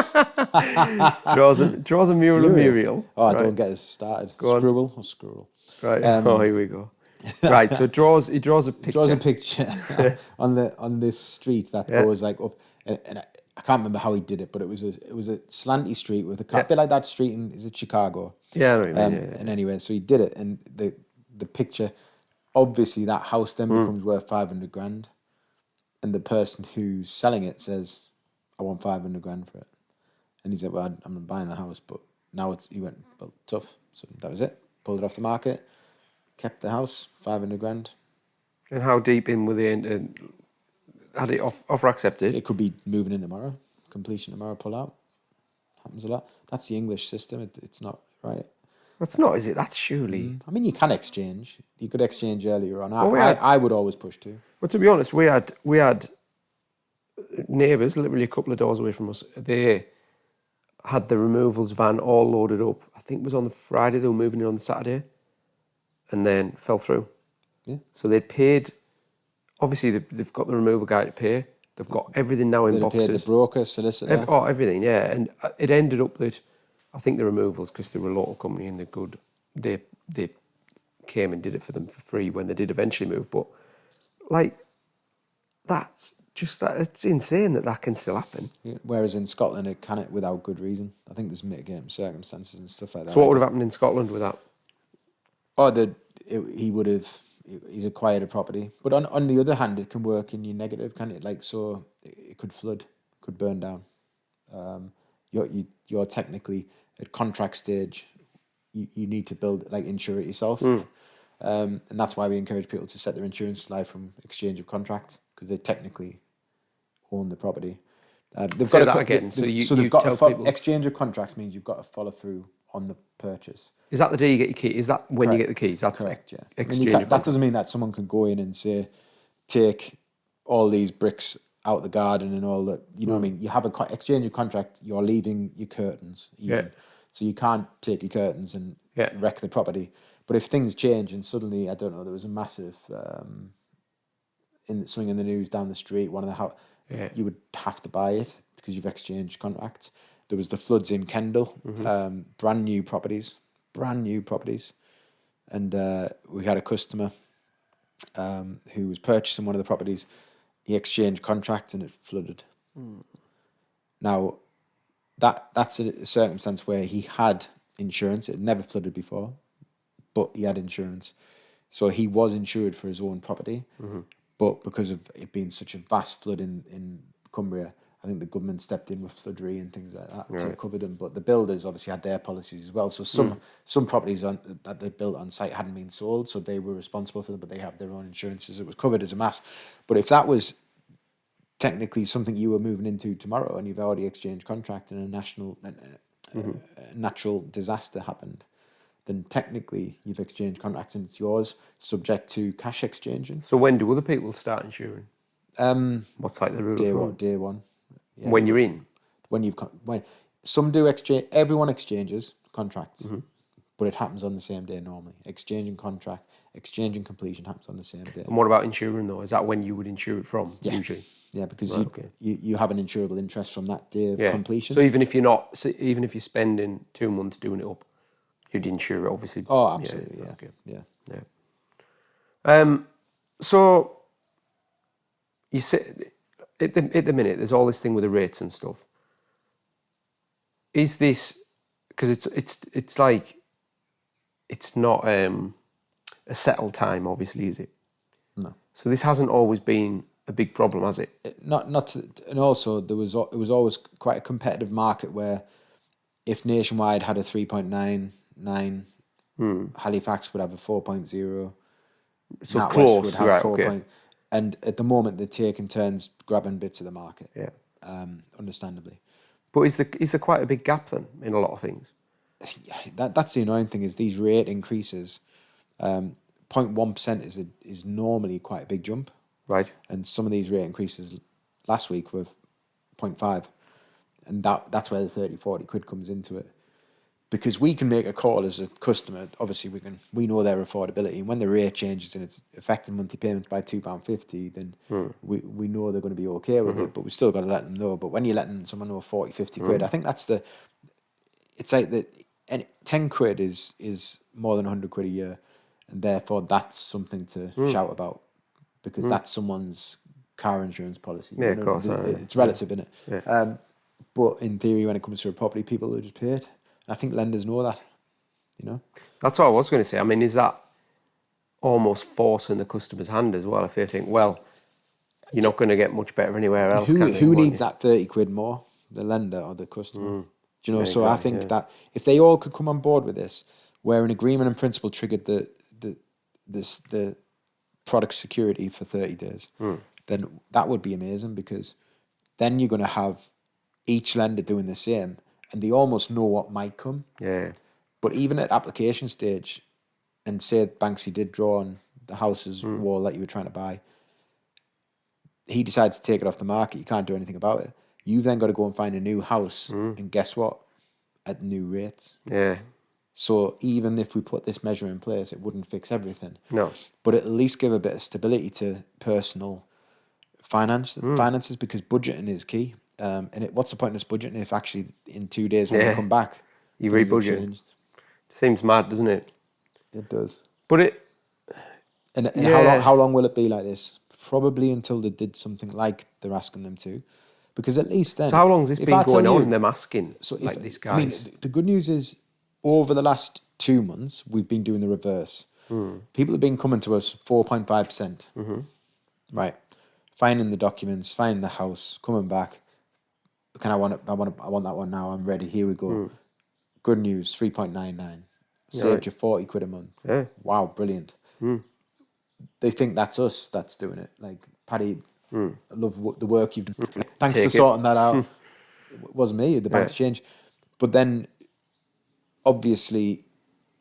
B: draws a mural of Muriel.
A: Oh,
B: right.
A: Don't get us started.
B: Go
A: Scribble or scroll.
B: Right. Here we go. Right. So he draws a picture.
A: Draws a picture on this street that goes like up, and I can't remember how he did it, but it was a slanty street with a bit like that street in, is it Chicago?
B: Yeah, I know what you mean,
A: And anyway, so he did it, and the picture, obviously that house then becomes worth 500 grand, and the person who's selling it says, I want 500 grand for it. And he said, well, I'm not buying the house, but now he went, well, tough. So that was it. Pulled it off the market, kept the house, 500 grand.
B: And how deep in were they into, had it offer accepted?
A: It could be moving in tomorrow, completion tomorrow, pull out. Happens a lot. That's the English system. It's not right.
B: That's not, is it? That's surely.
A: I mean, you can exchange. You could exchange earlier on.
B: Well,
A: I would always push to.
B: Well, to be honest, we had neighbours literally a couple of doors away from us. They had the removals van all loaded up. I think it was on the Friday. They were moving in on the Saturday, and then fell through.
A: Yeah.
B: So they paid. Obviously, they've got the removal guy to pay. They've got everything now in boxes.
A: Paid the broker, solicitor.
B: Everything, yeah. And it ended up that I think the removals, because they were a local company and they're good, they came and did it for them for free when they did eventually move. But like, that's just that. It's insane that can still happen.
A: Yeah. Whereas in Scotland, it can without good reason. I think there's mitigating circumstances and stuff like that.
B: So what would have happened in Scotland with that?
A: Oh, he would have. He's acquired a property, but on the other hand, it can work in your negative, can it? Like, so it could flood, could burn down. You're technically at contract stage. You need to build, like, insure it yourself, and that's why we encourage people to set their insurance aside from exchange of contract, because they technically own the property. They've got that again. So they've got to exchange of contracts means you've got to follow through on the purchase.
B: Is that the day you get your key? Is that when you get the keys? That's
A: correct. Yeah.
B: Exchange.
A: That doesn't mean that someone can go in and say, take all these bricks out the garden and all that. You know what I mean? You have a exchange of contract. You're leaving your curtains. So you can't take your curtains and wreck the property. But if things change and suddenly, I don't know, there was a massive something in the news down the street, one of the house, you would have to buy it because you've exchanged contracts. There was the floods in Kendal, brand new properties, and we had a customer who was purchasing one of the properties. He exchanged contract and it flooded. Now, that's a circumstance where he had insurance. It never flooded before, but he had insurance, so he was insured for his own property. But because of it being such a vast flood in Cumbria, I think the government stepped in with floodery and things like that to cover them. But the builders obviously had their policies as well. So some properties that they built on site hadn't been sold, so they were responsible for them, but they have their own insurances. It was covered as a mass. But if that was technically something you were moving into tomorrow and you've already exchanged contract and a natural disaster happened, then technically you've exchanged contracts and it's yours, subject to cash exchanging.
B: So when do other people start insuring? What's like the rule of thumb?
A: Day one. Yeah.
B: When you're in?
A: When some do exchange, everyone exchanges contracts, but it happens on the same day normally. Exchanging contract, exchanging completion happens on the same day.
B: And what about insuring though? Is that when you would insure it from, usually?
A: Yeah, because you have an insurable interest from that day of completion.
B: So even if even if you're spending 2 months doing it up, you'd insure it, obviously.
A: Oh, absolutely, yeah.
B: Okay.
A: Yeah.
B: So you said at the minute there's all this thing with the rates and stuff. Is this because it's like it's not a settled time, obviously, is it?
A: No.
B: So this hasn't always been a big problem, has it?
A: And also it was always quite a competitive market where if Nationwide had a 3.99, Halifax would have a 4.0.
B: So
A: NatWest
B: close,
A: would have
B: right?
A: 4.
B: Okay.
A: And at the moment they're taking turns grabbing bits of the market.
B: Yeah.
A: Understandably.
B: But is there quite a big gap then in a lot of things?
A: That's the annoying thing is these rate increases. 0.1% is normally quite a big jump.
B: Right.
A: And some of these rate increases last week were 0.5. And that's where the 30, 40 quid comes into it. Because we can make a call as a customer, obviously we know their affordability. And when the rate changes and it's affecting monthly payments by £2.50, then we know they're going to be okay with it, but we still got to let them know. But when you're letting someone know 40, 50 quid, I think it's like and 10 quid is more than 100 quid a year. And therefore that's something to shout about because that's someone's car insurance policy.
B: Yeah, of course.
A: It's relative, isn't it?
B: Yeah.
A: But in theory, when it comes to a property, people will just pay it. I think lenders know that,
B: That's what I was going to say. I mean, is that almost forcing the customer's hand as well? If they think, well, you're not going to get much better anywhere else.
A: Who needs that 30 quid more, the lender or the customer? Do you know?
B: Yeah,
A: so
B: exactly,
A: I think that if they all could come on board with this, where an agreement in principle triggered the product security for 30 days, then that would be amazing because then you're going to have each lender doing the same. And they almost know what might come.
B: Yeah.
A: But even at application stage, and say Banksy did draw on the house's wall that you were trying to buy, he decides to take it off the market. You can't do anything about it. You've then got to go and find a new house. And guess what? At new rates.
B: Yeah.
A: So even if we put this measure in place, it wouldn't fix everything.
B: No.
A: But it'll at least give a bit of stability to personal finances because budgeting is key. What's the point of this budgeting if actually in 2 days when you come back,
B: you
A: things have
B: rebudget?
A: changed?
B: Seems mad, doesn't it?
A: It does.
B: But
A: how long will it be like this? Probably until they did something like they're asking them to, because at least then.
B: So how long has this been going on? Them asking these guys.
A: I mean, the good news is over the last 2 months we've been doing the reverse. People have been coming to us 4.5%. Right, finding the documents, finding the house, coming back. I want that one now. I'm ready. Here we go. Good news. 3.99. Saved you 40 quid a month.
B: Yeah.
A: Wow, brilliant. They think that's us that's doing it. Like Paddy, I love the work you've done. Thanks for sorting that out. It wasn't me. The bank's changed. But then, obviously,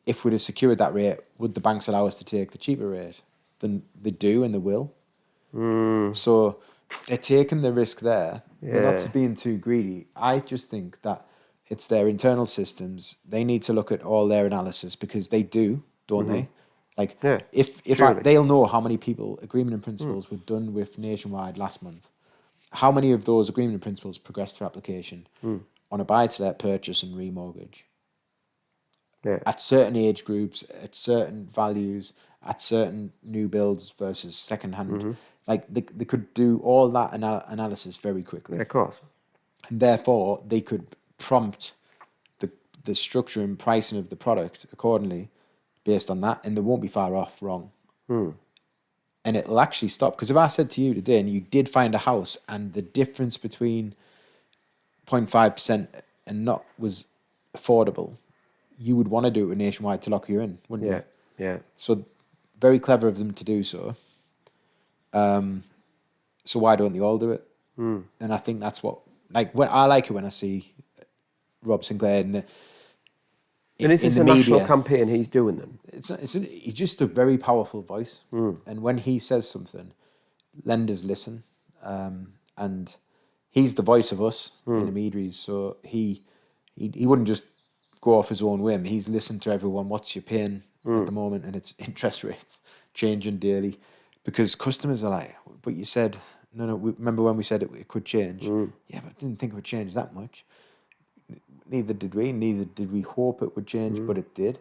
A: if we'd have secured that rate, would the banks allow us to take the cheaper rate? Then they do and they will. So they're taking the risk there. They're not just being too greedy. I just think that it's their internal systems. They need to look at all their analysis because they do, don't they? Like if they'll know how many people agreement in principles were done with Nationwide last month. How many of those agreement in principles progressed through application on a buy-to-let purchase and remortgage? At certain age groups, at certain values, at certain new builds versus second-hand. Like they could do all that analysis very quickly.
B: Yeah, of course.
A: And therefore, they could prompt the structure and pricing of the product accordingly based on that, and they won't be far off wrong. And it'll actually stop. Because if I said to you today, and you did find a house, and the difference between 0.5% and not was affordable, you would want to do it nationwide to lock you in, wouldn't you?
B: Yeah.
A: So very clever of them to do so. So why don't they all do it? And I think that's what, like, when I like it when I see Rob Sinclair
B: And is this
A: the
B: a national
A: media.
B: campaign he's doing then?
A: He's just a very powerful voice, and when he says something, lenders listen, and he's the voice of us intermediaries. So he wouldn't just go off his own whim. He's listened to everyone. What's your pain at the moment? And it's interest rates changing daily, because customers are like, but you said no. Remember when we said it could change? Yeah, but I didn't think it would change that much. Neither did we. Neither did we hope it would change, but it did.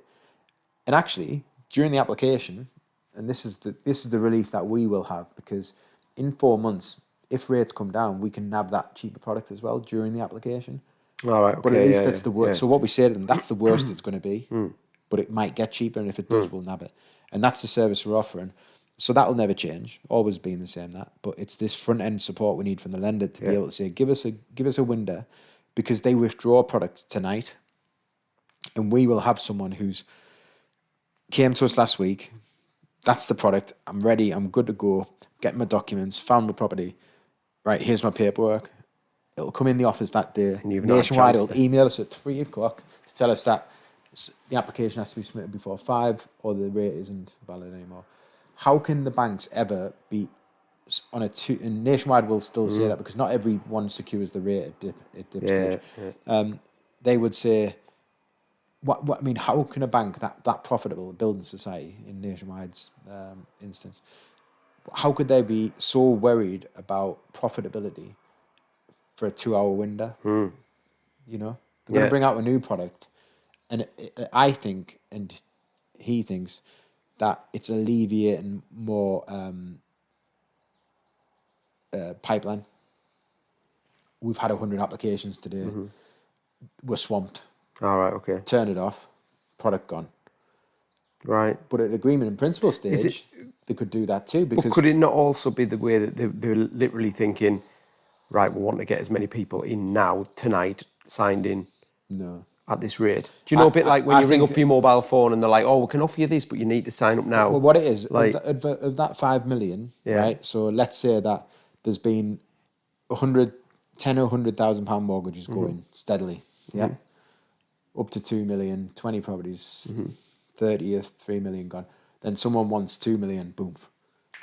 A: And actually, during the application, and this is the relief that we will have, because in 4 months, if rates come down, we can nab that cheaper product as well during the application.
B: All right, okay,
A: But at least that's the worst.
B: yeah.
A: So what we say to them, that's the worst it's going to be, but it might get cheaper, and if it does, we'll nab it. And that's the service we're offering. So that'll never change. Always been the same, that. But it's this front end support we need from the lender to be able to say, give us a window, because they withdraw products tonight, and we will have someone who's came to us last week. That's the product. I'm ready. I'm good to go. Get my documents. Found my property. Right, here's my paperwork. It'll come in the office that day.
B: And you've not had a
A: Nationwide,
B: chance
A: it'll
B: to-
A: email us at 3:00 to tell us that the application has to be submitted before 5, or the rate isn't valid anymore. How can the banks ever be on a two? And Nationwide will still say that, because not everyone secures the rate at dip stage. They would say, I mean, how can a bank that profitable, a building society in Nationwide's instance, how could they be so worried about profitability for a 2-hour window? You know, they're going to bring out a new product, and I think, and he thinks, that it's alleviating more pipeline. We've had 100 applications today. We're swamped.
B: All right, okay.
A: Turn it off. Product gone.
B: Right.
A: But at agreement in principle stage, they could do that too. Because
B: But could it not also be the way that they're literally thinking, right, we want to get as many people in now, tonight, signed in
A: no.
B: at this rate? Do you know a bit like when
A: I
B: you ring
A: think
B: up your mobile phone and they're like, oh, we can offer you this, but you need to sign up now?
A: Well, what it is,
B: like,
A: of that 5 million,
B: Yeah.
A: right? So let's say that there's been 10 or 100,000 pound mortgages going steadily, yeah? Up to 2 million, 20 properties, 30th, 3 million gone. Then someone wants 2 million, boom.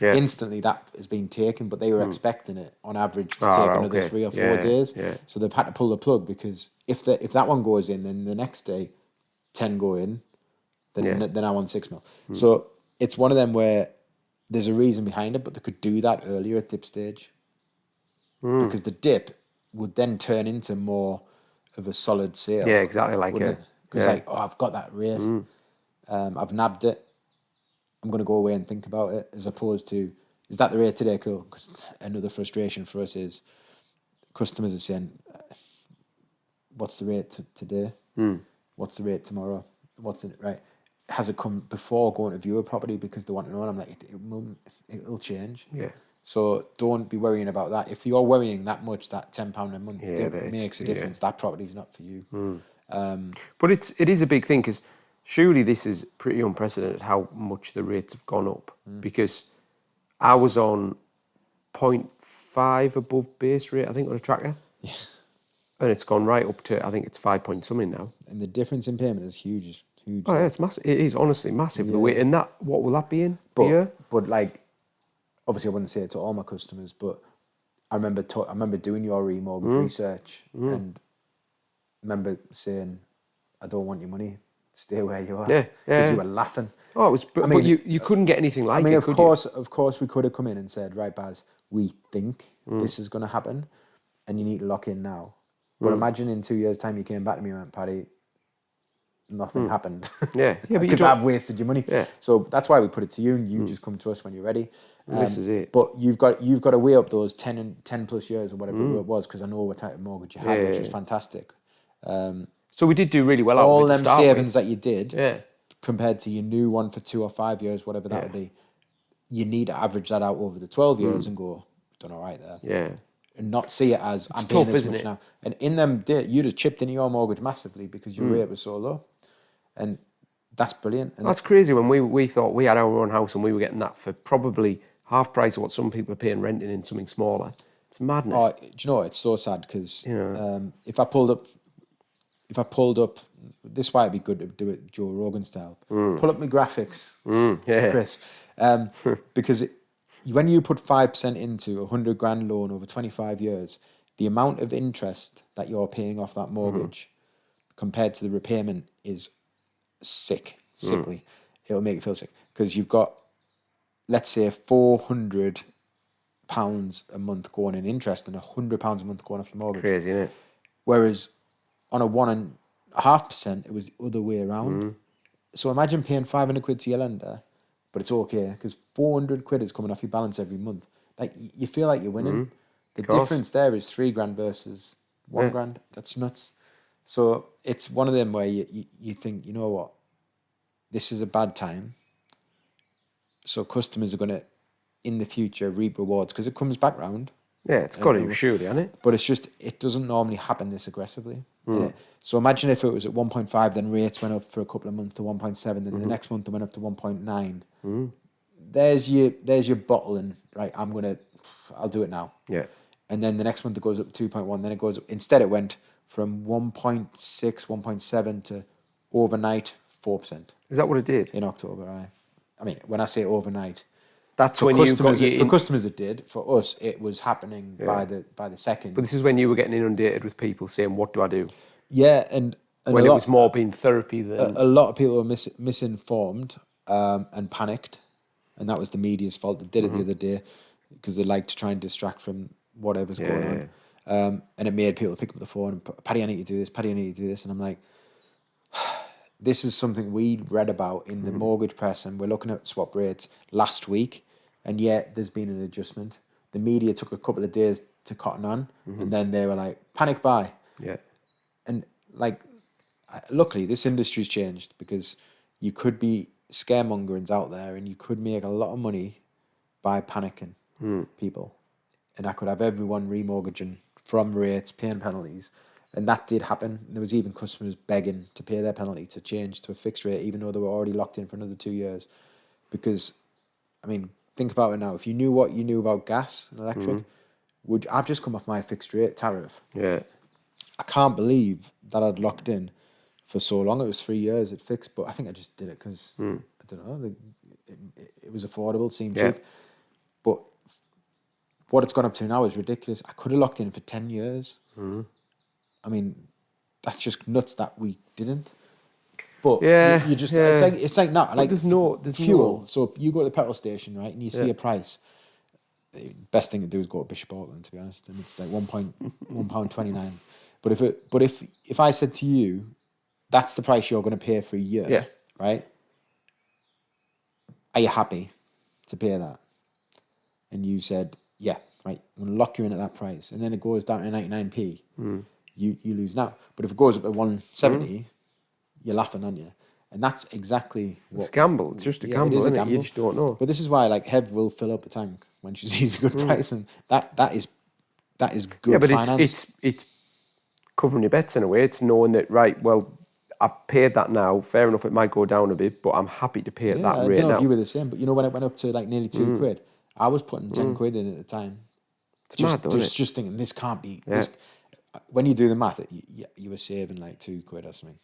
B: Yeah.
A: Instantly that has been taken, but they were expecting it on average to take
B: right,
A: another
B: okay.
A: 3 or 4
B: Yeah,
A: days.
B: yeah.
A: So they've had to pull the plug, because if that one goes in, then the next day 10 go in, then I want 6 mil. So it's one of them where there's a reason behind it, but they could do that earlier at dip stage, because the dip would then turn into more of a solid sale.
B: Yeah, exactly, like
A: wouldn't
B: a-
A: it? Because
B: yeah.
A: like, oh, I've got that rate, I've nabbed it. I'm going to go away and think about it, as opposed to, is that the rate today? Cool. Because another frustration for us is customers are saying, what's the rate today? What's the rate tomorrow? What's it, right? Has it come before going to view a property, because they want to know? And I'm like, it'll change.
B: Yeah.
A: So don't be worrying about that. If you're worrying that much, that £10 a month makes a difference. That property's not for you.
B: But it is a big thing, because surely this is pretty unprecedented how much the rates have gone up, because I was on 0.5 above base rate, I think, on a tracker. Yeah. And it's gone right up to, I think it's 5 point something now.
A: And the difference in payment is huge.
B: Oh yeah, it's massive. It is honestly massive. The way, and that, what will that be in a year?
A: But like, obviously I wouldn't say it to all my customers, but I remember doing your remortgage research, and remember saying, I don't want your money. Stay where you are.
B: Yeah,
A: Because you were laughing.
B: Oh, it was. But,
A: I mean,
B: you couldn't get anything like it.
A: I mean,
B: could you?
A: of course, we could have come in and said, right, Baz, we think this is going to happen, and you need to lock in now. But imagine in 2 years' time you came back to me and went, Paddy, nothing happened.
B: Yeah, but
A: because I've wasted your money.
B: Yeah.
A: So that's why we put it to you, and you just come to us when you're ready.
B: This is it.
A: But you've got to weigh up those 10 plus years or whatever it was, because I know what type of mortgage you had, which was fantastic.
B: So we did do really well out
A: All
B: of it to
A: them
B: start
A: savings
B: with.
A: that you did, compared to your new one for 2 or 5 years, whatever that would be, you need to average that out over the 12 years and go, done all right there.
B: Yeah.
A: and not see it as I'm
B: It's
A: paying
B: tough,
A: this
B: isn't
A: much
B: it?
A: now. And in them days, you'd have chipped into your mortgage massively because your rate was so low, and that's brilliant. And
B: That's crazy when we thought we had our own house and we were getting that for probably half price of what some people are paying renting in something smaller. It's madness.
A: oh, do you know what? It's so sad because
B: Yeah.
A: if I pulled up, this is why it'd be good to do it Joe Rogan style. Pull up my graphics,
B: Yeah.
A: Chris, because when you put 5% into $100,000 loan over 25 years, the amount of interest that you're paying off that mortgage compared to the repayment is sickly. It'll make you feel sick because you've got, let's say, £400 a month going in interest and £100 a month going off your mortgage.
B: Crazy, isn't it?
A: Whereas on a 1.5%, it was the other way around. So imagine paying 500 quid to your lender, but it's okay because 400 quid is coming off your balance every month. Like you feel like you're winning. The difference there is 3 grand versus 1 grand. That's nuts. So it's one of them where you think, you know what, this is a bad time. So customers are going to, in the future, reap rewards because it comes back round.
B: Yeah, it's got to, surely, hasn't it?
A: But it's just, it doesn't normally happen this aggressively. So imagine if it was at 1.5, then rates went up for a couple of months to 1.7, then the next month they went up to 1.9. There's your bottling, right? I'll do it now.
B: Yeah.
A: And then the next month it goes up to 2.1, then it goes up. Instead it went from 1.6, 1.7 to overnight 4%
B: Is that what it did?
A: in October. I mean, when I say overnight,
B: That's
A: for
B: when you
A: customers,
B: got
A: for customers it did. For us, it was happening by the second.
B: But this is when you were getting inundated with people saying, "What do I do?"
A: Yeah, and
B: When it was more being therapy than
A: a lot of people were misinformed and panicked, and that was the media's fault. They did it the other day because they like to try and distract from whatever's going on, and it made people pick up the phone and Paddy, I need to do this. Paddy, I need to do this, and I'm like, this is something we read about in the mortgage press, and we're looking at swap rates last week, and yet there's been an adjustment. The media took a couple of days to cotton on, and then they were like, panic buy.
B: yeah,
A: And like, luckily, this industry's changed because you could be scaremongerings out there and you could make a lot of money by panicking people. And I could have everyone remortgaging from rates, paying penalties. And that did happen. There was even customers begging to pay their penalty to change to a fixed rate, even though they were already locked in for another 2 years. Because, I mean, think about it now. If you knew what you knew about gas and electric, I've just come off my fixed rate tariff.
B: yeah.
A: I can't believe that I'd locked in for so long. It was 3 years it fixed, but I think I just did it because, I don't know, it was affordable, seemed cheap. But what it's gone up to now is ridiculous. I could have locked in for 10 years. I mean, that's just nuts that we didn't. But you just, it's like not, like
B: there's
A: fuel.
B: no-
A: So you go to the petrol station, right, and you see a price. The best thing to do is go to Bishop Auckland, to be honest, and it's like £1.29. But if I said to you, that's the price you're going to pay for a year, right? Are you happy to pay that? And you said, yeah, right, I'm going to lock you in at that price. And then it goes down to 99p, you lose now. But if it goes up to 170, you're laughing, aren't you? And that's exactly what...
B: It's a gamble. It's just a gamble,
A: it is a
B: isn't it?
A: gamble.
B: You just don't know.
A: But this is why, like, Hev will fill up the tank when she sees a good price, and that is good
B: Yeah, but
A: finance.
B: it's covering your bets in a way. It's knowing that, right, well, I've paid that now. Fair enough, it might go down a bit, but I'm happy to pay at that
A: I
B: rate
A: don't know
B: now.
A: if you were the same, but you know when it went up to like nearly 2 quid, I was putting 10 quid in at the time.
B: It's mad, though, isn't it?
A: Just thinking this can't be. This, when you do the math, you were saving like 2 quid or something.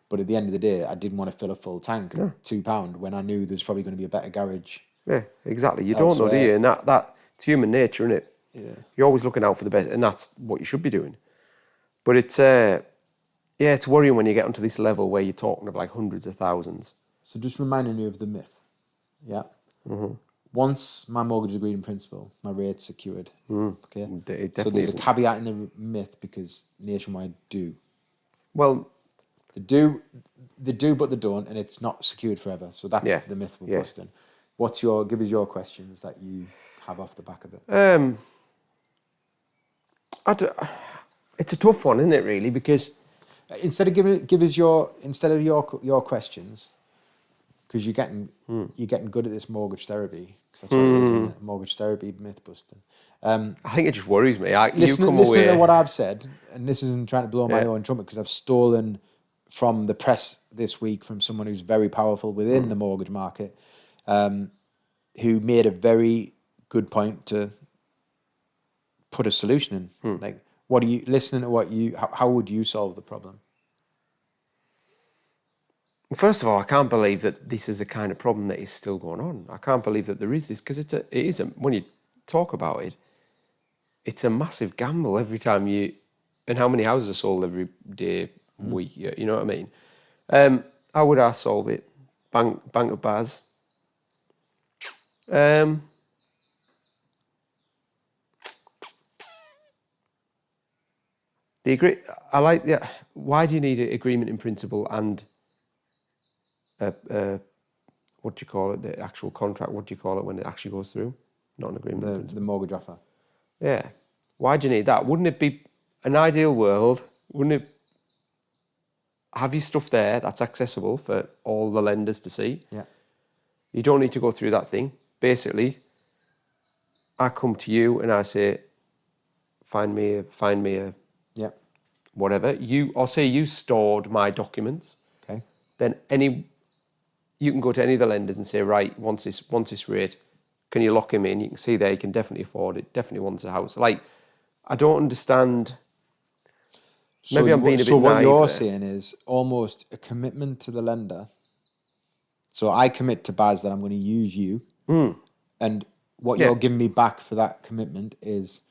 A: But at the end of the day, I didn't want to fill a full tank at £2 when I knew there was probably going to be a better garage.
B: Yeah, exactly. You don't know, do you? And that it's human nature, isn't it?
A: Yeah.
B: You're always looking out for the best, and that's what you should be doing. But it's it's worrying when you get onto this level where you're talking of like hundreds of thousands.
A: So just reminding you of the myth. Yeah. Once my mortgage agreed in principle, my rate's secured. Okay.
B: It
A: So
B: definitely
A: there's
B: isn't.
A: a caveat in the myth because Nationwide do.
B: Well,
A: They do, but they don't, and it's not secured forever. So that's the myth we're busting. Give us your questions that you have off the back of it.
B: it's a tough one, isn't it? Really, because
A: Instead of your questions, because you're getting good at this mortgage therapy, because that's what it is, isn't it? Mortgage therapy, myth busting.
B: I think it just worries me.
A: Listening to what I've said, and this isn't trying to blow my own trumpet, because I've stolen from the press this week from someone who's very powerful within the mortgage market, who made a very good point to put a solution in. Like, what are you listening to? How would you solve the problem?
B: Well, first of all, I can't believe that this is the kind of problem that is still going on. I can't believe that there is this, because when you talk about it, it's a massive gamble every time and how many houses are sold every day, week, you know what I mean? How would I solve it? Bank of Baz. The why do you need an agreement in principle and what do you call it? The actual contract. What do you call it when it actually goes through? Not an agreement in principle.
A: The mortgage offer.
B: Yeah. Why do you need that? Wouldn't it be an ideal world? Wouldn't it have your stuff there that's accessible for all the lenders to see?
A: Yeah.
B: You don't need to go through that thing. Basically, I come to you and I say, find me a
A: Yeah.
B: whatever. I'll say you stored my documents.
A: Okay.
B: Then you can go to any of the lenders and say, right, once this rate, can you lock him in? You can see there he can definitely afford it, definitely wants a house. Like, I don't understand. Maybe I'm being a bit
A: So what
B: naive
A: you're
B: there.
A: saying is almost a commitment to the lender. So I commit to Baz that I'm going to use you, and what you're giving me back for that commitment is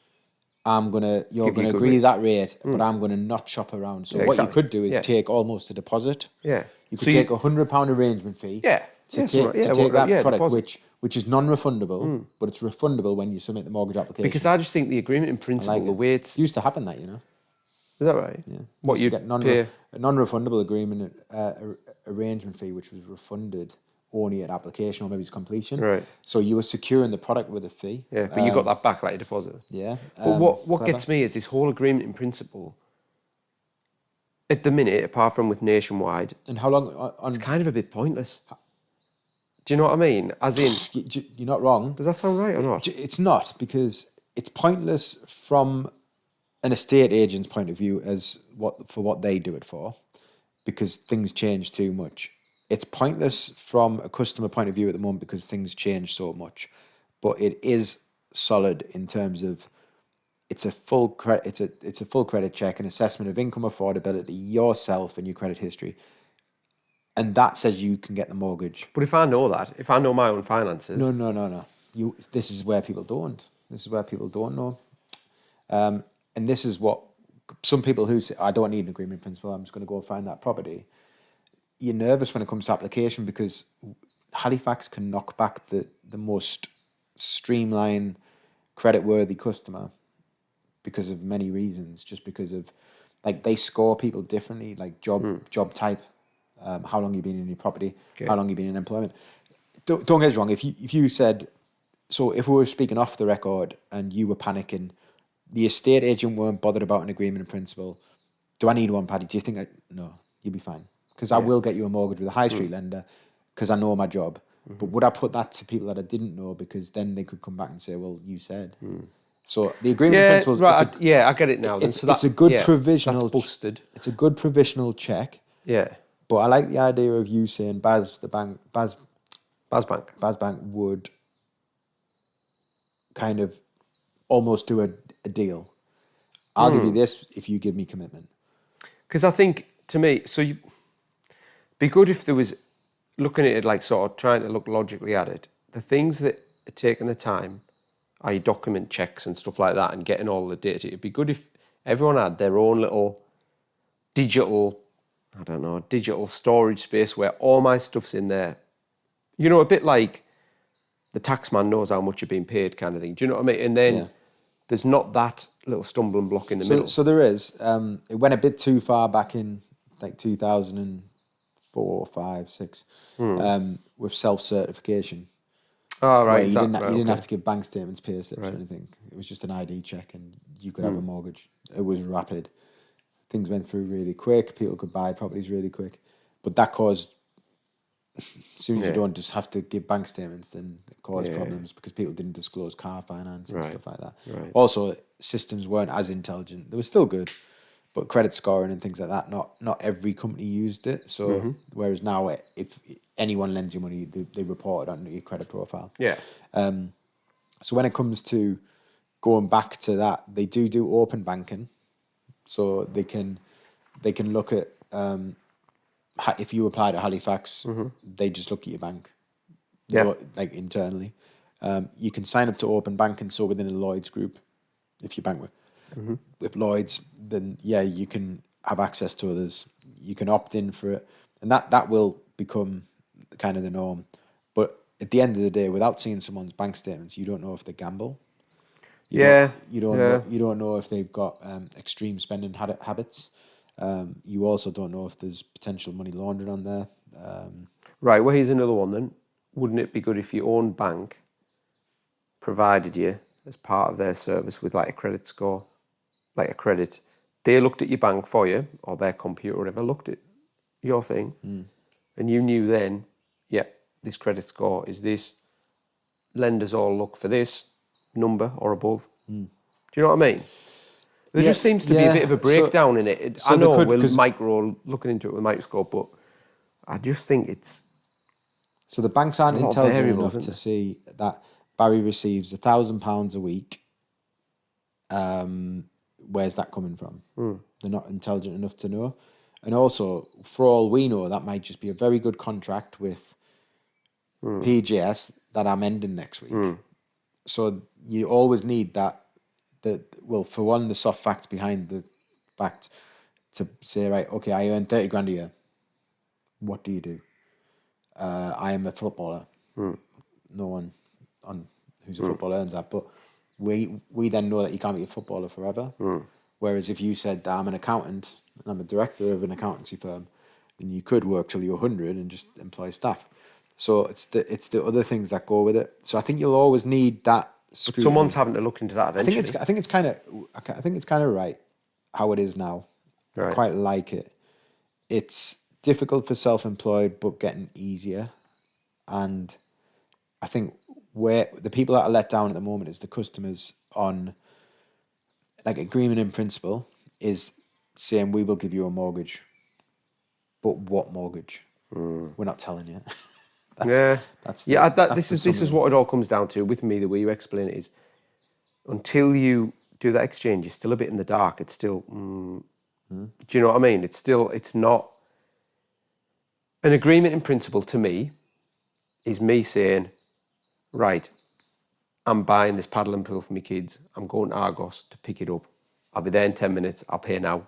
A: you're gonna agree that rate, but I'm gonna not shop around. So what you could do is take almost a deposit.
B: Yeah.
A: You could take £100 arrangement fee.
B: Yeah.
A: To take that product,
B: deposit.
A: which is non-refundable, but it's refundable when you submit the mortgage application.
B: Because I just think the agreement in principle, the way it's...
A: It used to happen that, you know.
B: Is that right?
A: Yeah.
B: What you
A: get
B: pay?
A: a non-refundable agreement arrangement fee, which was refunded only at application or maybe it's completion.
B: Right.
A: So you were securing the product with a fee.
B: Yeah, but you got that back like a deposit.
A: Yeah.
B: But what gets me is this whole agreement in principle. At the minute, apart from with Nationwide,
A: and how long?
B: it's kind of a bit pointless. Do you know what I mean? As in,
A: you're not wrong.
B: Does that sound right or not?
A: It's not, because it's pointless from an estate agent's point of view for what they do it for, because things change too much. It's pointless from a customer point of view at the moment because things change so much, but it is solid in terms of it's a full credit check, an assessment of income affordability, yourself and your credit history, and that says you can get the mortgage.
B: But if I know that, if I know my own finances,
A: no. This is where people don't. This is where people don't know, and this is what some people who say, "I don't need an agreement in principle. I'm just going to go find that property." You're nervous when it comes to application because Halifax can knock back the most streamlined, credit-worthy customer because of many reasons. Just because of, like, they score people differently, like job type, how long you've been in your property, how long you've been in employment. Don't get us wrong. If you said, so if we were speaking off the record and you were panicking, the estate agent weren't bothered about an agreement in principle. Do I need one, Paddy? Do you think no? You'll be fine. Because I will get you a mortgage with a high street lender because I know my job. But would I put that to people that I didn't know, because then they could come back and say, well, you said. So the agreement in principle...
B: Right, I get it now.
A: It's a good provisional...
B: That's busted.
A: It's a good provisional check.
B: Yeah.
A: But I like the idea of you saying Baz Bank would kind of almost do a deal. I'll give you this if you give me commitment.
B: Because I think, to me, be good if there was, looking at it like sort of trying to look logically at it, the things that are taking the time are your document checks and stuff like that and getting all the data. It'd be good if everyone had their own little digital storage space where all my stuff's in there. You know, a bit like the taxman knows how much you're being paid kind of thing. Do you know what I mean? And then there's not that little stumbling block in the middle.
A: So there is. It went a bit too far back in like 2004, 5, 6 with self-certification.
B: Oh, right.
A: You didn't have to give bank statements, pay slips or anything. It was just an ID check and you could have a mortgage. It was rapid. Things went through really quick. People could buy properties really quick. But that caused as soon as you
B: Yeah.
A: don't just have to give bank statements, then it caused
B: Yeah.
A: problems because people didn't disclose car finance and
B: Right.
A: stuff like that.
B: Right.
A: Also, systems weren't as intelligent. They were still good, but credit scoring and things like that, not every company used it. So whereas now, if anyone lends you money, they report it on your credit profile.
B: Yeah.
A: So when it comes to going back to that, they do open banking, so they can look at if you apply to Halifax, they just look at your bank,
B: Yeah.
A: like internally. You can sign up to open banking, so within a Lloyd's group, if you bank with Lloyd's, then yeah, you can have access to others. You can opt in for it, and that will become kind of the norm. But at the end of the day, without seeing someone's bank statements, you don't know if they gamble.
B: Yeah.
A: You don't know. You don't know if they've got extreme spending habits. You also don't know if there's potential money laundering on there.
B: Right. Well, here's another one then. Wouldn't it be good if your own bank provided you as part of their service with like a credit score, like a credit? They looked at your bank for you, or their computer, or whatever, looked at your thing, and you knew then, yeah, this credit score is this. Lenders all look for this number or above. Do you know what I mean? There just seems to be a bit of a breakdown in it. I know we're looking into it with a microscope, but I just think it's...
A: So the banks aren't
B: a lot of
A: intelligent
B: variables,
A: enough to
B: isn't
A: see that Barry receives £1,000 a week. Where's that coming from? They're not intelligent enough to know. And also, for all we know, that might just be a very good contract with PGS that I'm ending next week. So you always need that. Well, for one, the soft facts behind the fact to say, right, okay, I earn 30 grand a year. What do you do? I am a footballer. No one on who's a footballer earns that, but we then know that you can't be a footballer forever. Whereas if you said I'm an accountant and I'm a director of an accountancy firm, then you could work till you're 100 and just employ staff. So it's the other things that go with it. So I think you'll always need that scrutiny.
B: But someone's having to look into that eventually.
A: I think it's kind of right how it is now.
B: Right.
A: I quite like it. It's difficult for self-employed, but getting easier. And I think where the people that are let down at the moment is the customers on like agreement in principle is saying we will give you a mortgage. But what mortgage? We're not telling you.
B: This is what it all comes down to with me. The way you explain it is, until you do that exchange, you're still a bit in the dark. It's still, do you know what I mean? It's not an agreement in principle. To me, is me saying, right, I'm buying this paddle and pool for my kids. I'm going to Argos to pick it up. I'll be there in 10 minutes. I'll pay now.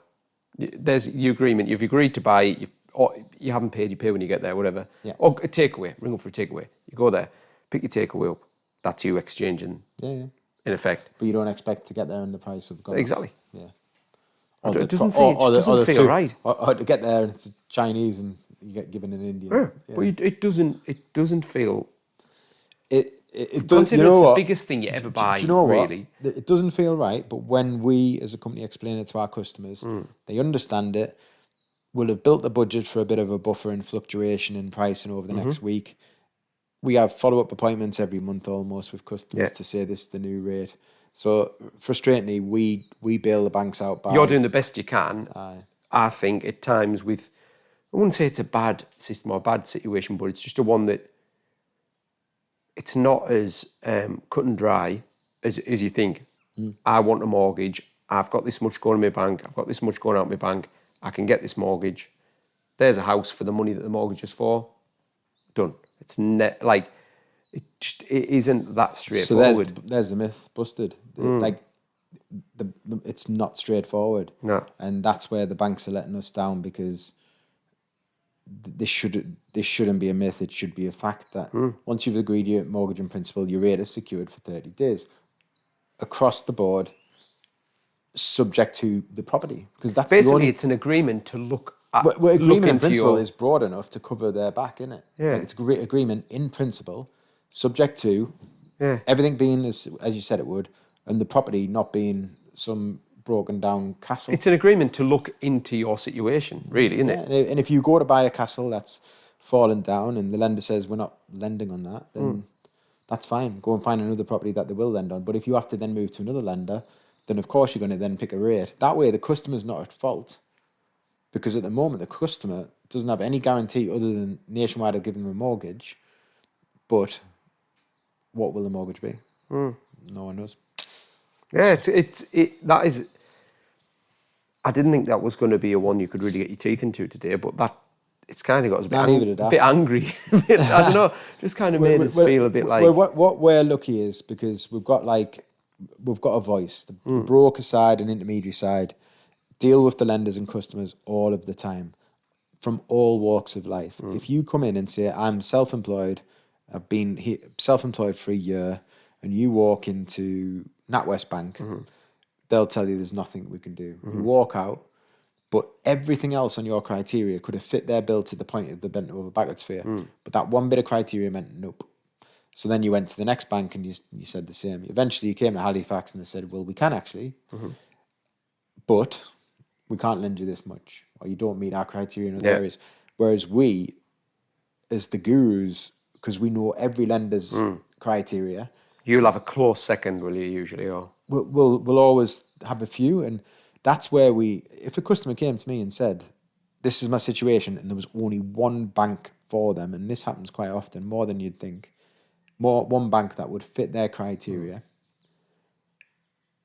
B: There's your agreement. You've agreed to buy it. Or you haven't paid. You pay when you get there, whatever.
A: Yeah.
B: Or a takeaway. Ring up for a takeaway. You go there, pick your takeaway up. That's you exchanging.
A: Yeah.
B: In effect.
A: But you don't expect to get there and the price of gone.
B: Exactly.
A: Yeah.
B: It doesn't feel right.
A: Or to get there and it's Chinese and you get given an Indian.
B: Yeah. But it doesn't feel.
A: It does. You know
B: it's
A: what?
B: the biggest thing you ever buy.
A: Do you know what?
B: Really?
A: It doesn't feel right, but when we as a company explain it to our customers, they understand it. We'll have built the budget for a bit of a buffer and fluctuation in pricing over the next week. We have follow-up appointments every month almost with customers to say this is the new rate. So frustratingly, we bail the banks out by...
B: You're doing the best you can. I think at times with... I wouldn't say it's a bad system or a bad situation, but it's just a one that it's not as cut and dry as you think. I want a mortgage. I've got this much going in my bank. I've got this much going out of my bank. I can get this mortgage. There's a house for the money that the mortgage is for. Done. It's it isn't that straightforward.
A: So there's the myth busted. It's not straightforward.
B: No.
A: And that's where the banks are letting us down because this shouldn't be a myth. It should be a fact that once you've agreed your mortgage in principle, your rate is secured for 30 days across the board, subject to the property, because that's
B: basically it's an agreement to look at.
A: Well, agreement in principle is broad enough to cover their back, isn't it?
B: Yeah,
A: it's a great agreement in principle, subject to everything being as you said it would, and the property not being some broken down castle.
B: It's an agreement to look into your situation, really, isn't it?
A: And if you go to buy a castle that's fallen down and the lender says we're not lending on that, then that's fine. Go and find another property that they will lend on. But if you have to then move to another lender, then of course you're going to then pick a rate. That way the customer's not at fault, because at the moment the customer doesn't have any guarantee other than Nationwide will give them a mortgage. But what will the mortgage be? No one knows.
B: Yeah, that is. I didn't think that was going to be a one you could really get your teeth into today, but it's kind of got us a bit angry. I don't know, just kind of made us feel a bit like.
A: Well, what we're lucky is because we've got a voice. The broker side and intermediary side deal with the lenders and customers all of the time, from all walks of life. If you come in and say, I'm self-employed, I've been self-employed for a year, and you walk into NatWest Bank, they'll tell you there's nothing we can do. You walk out, but everything else on your criteria could have fit their bill to the point of the bent over backwards for you. But that one bit of criteria meant nope. So then you went to the next bank and you said the same. Eventually you came to Halifax and they said, well, we can actually, but we can't lend you this much, or you don't meet our criteria in other areas. Whereas we, as the gurus, because we know every lender's criteria.
B: You'll have a close second, will you, usually? Or
A: We'll always have a few, and that's where if a customer came to me and said, this is my situation, and there was only one bank for them, and this happens quite often, more than you'd think, one bank that would fit their criteria,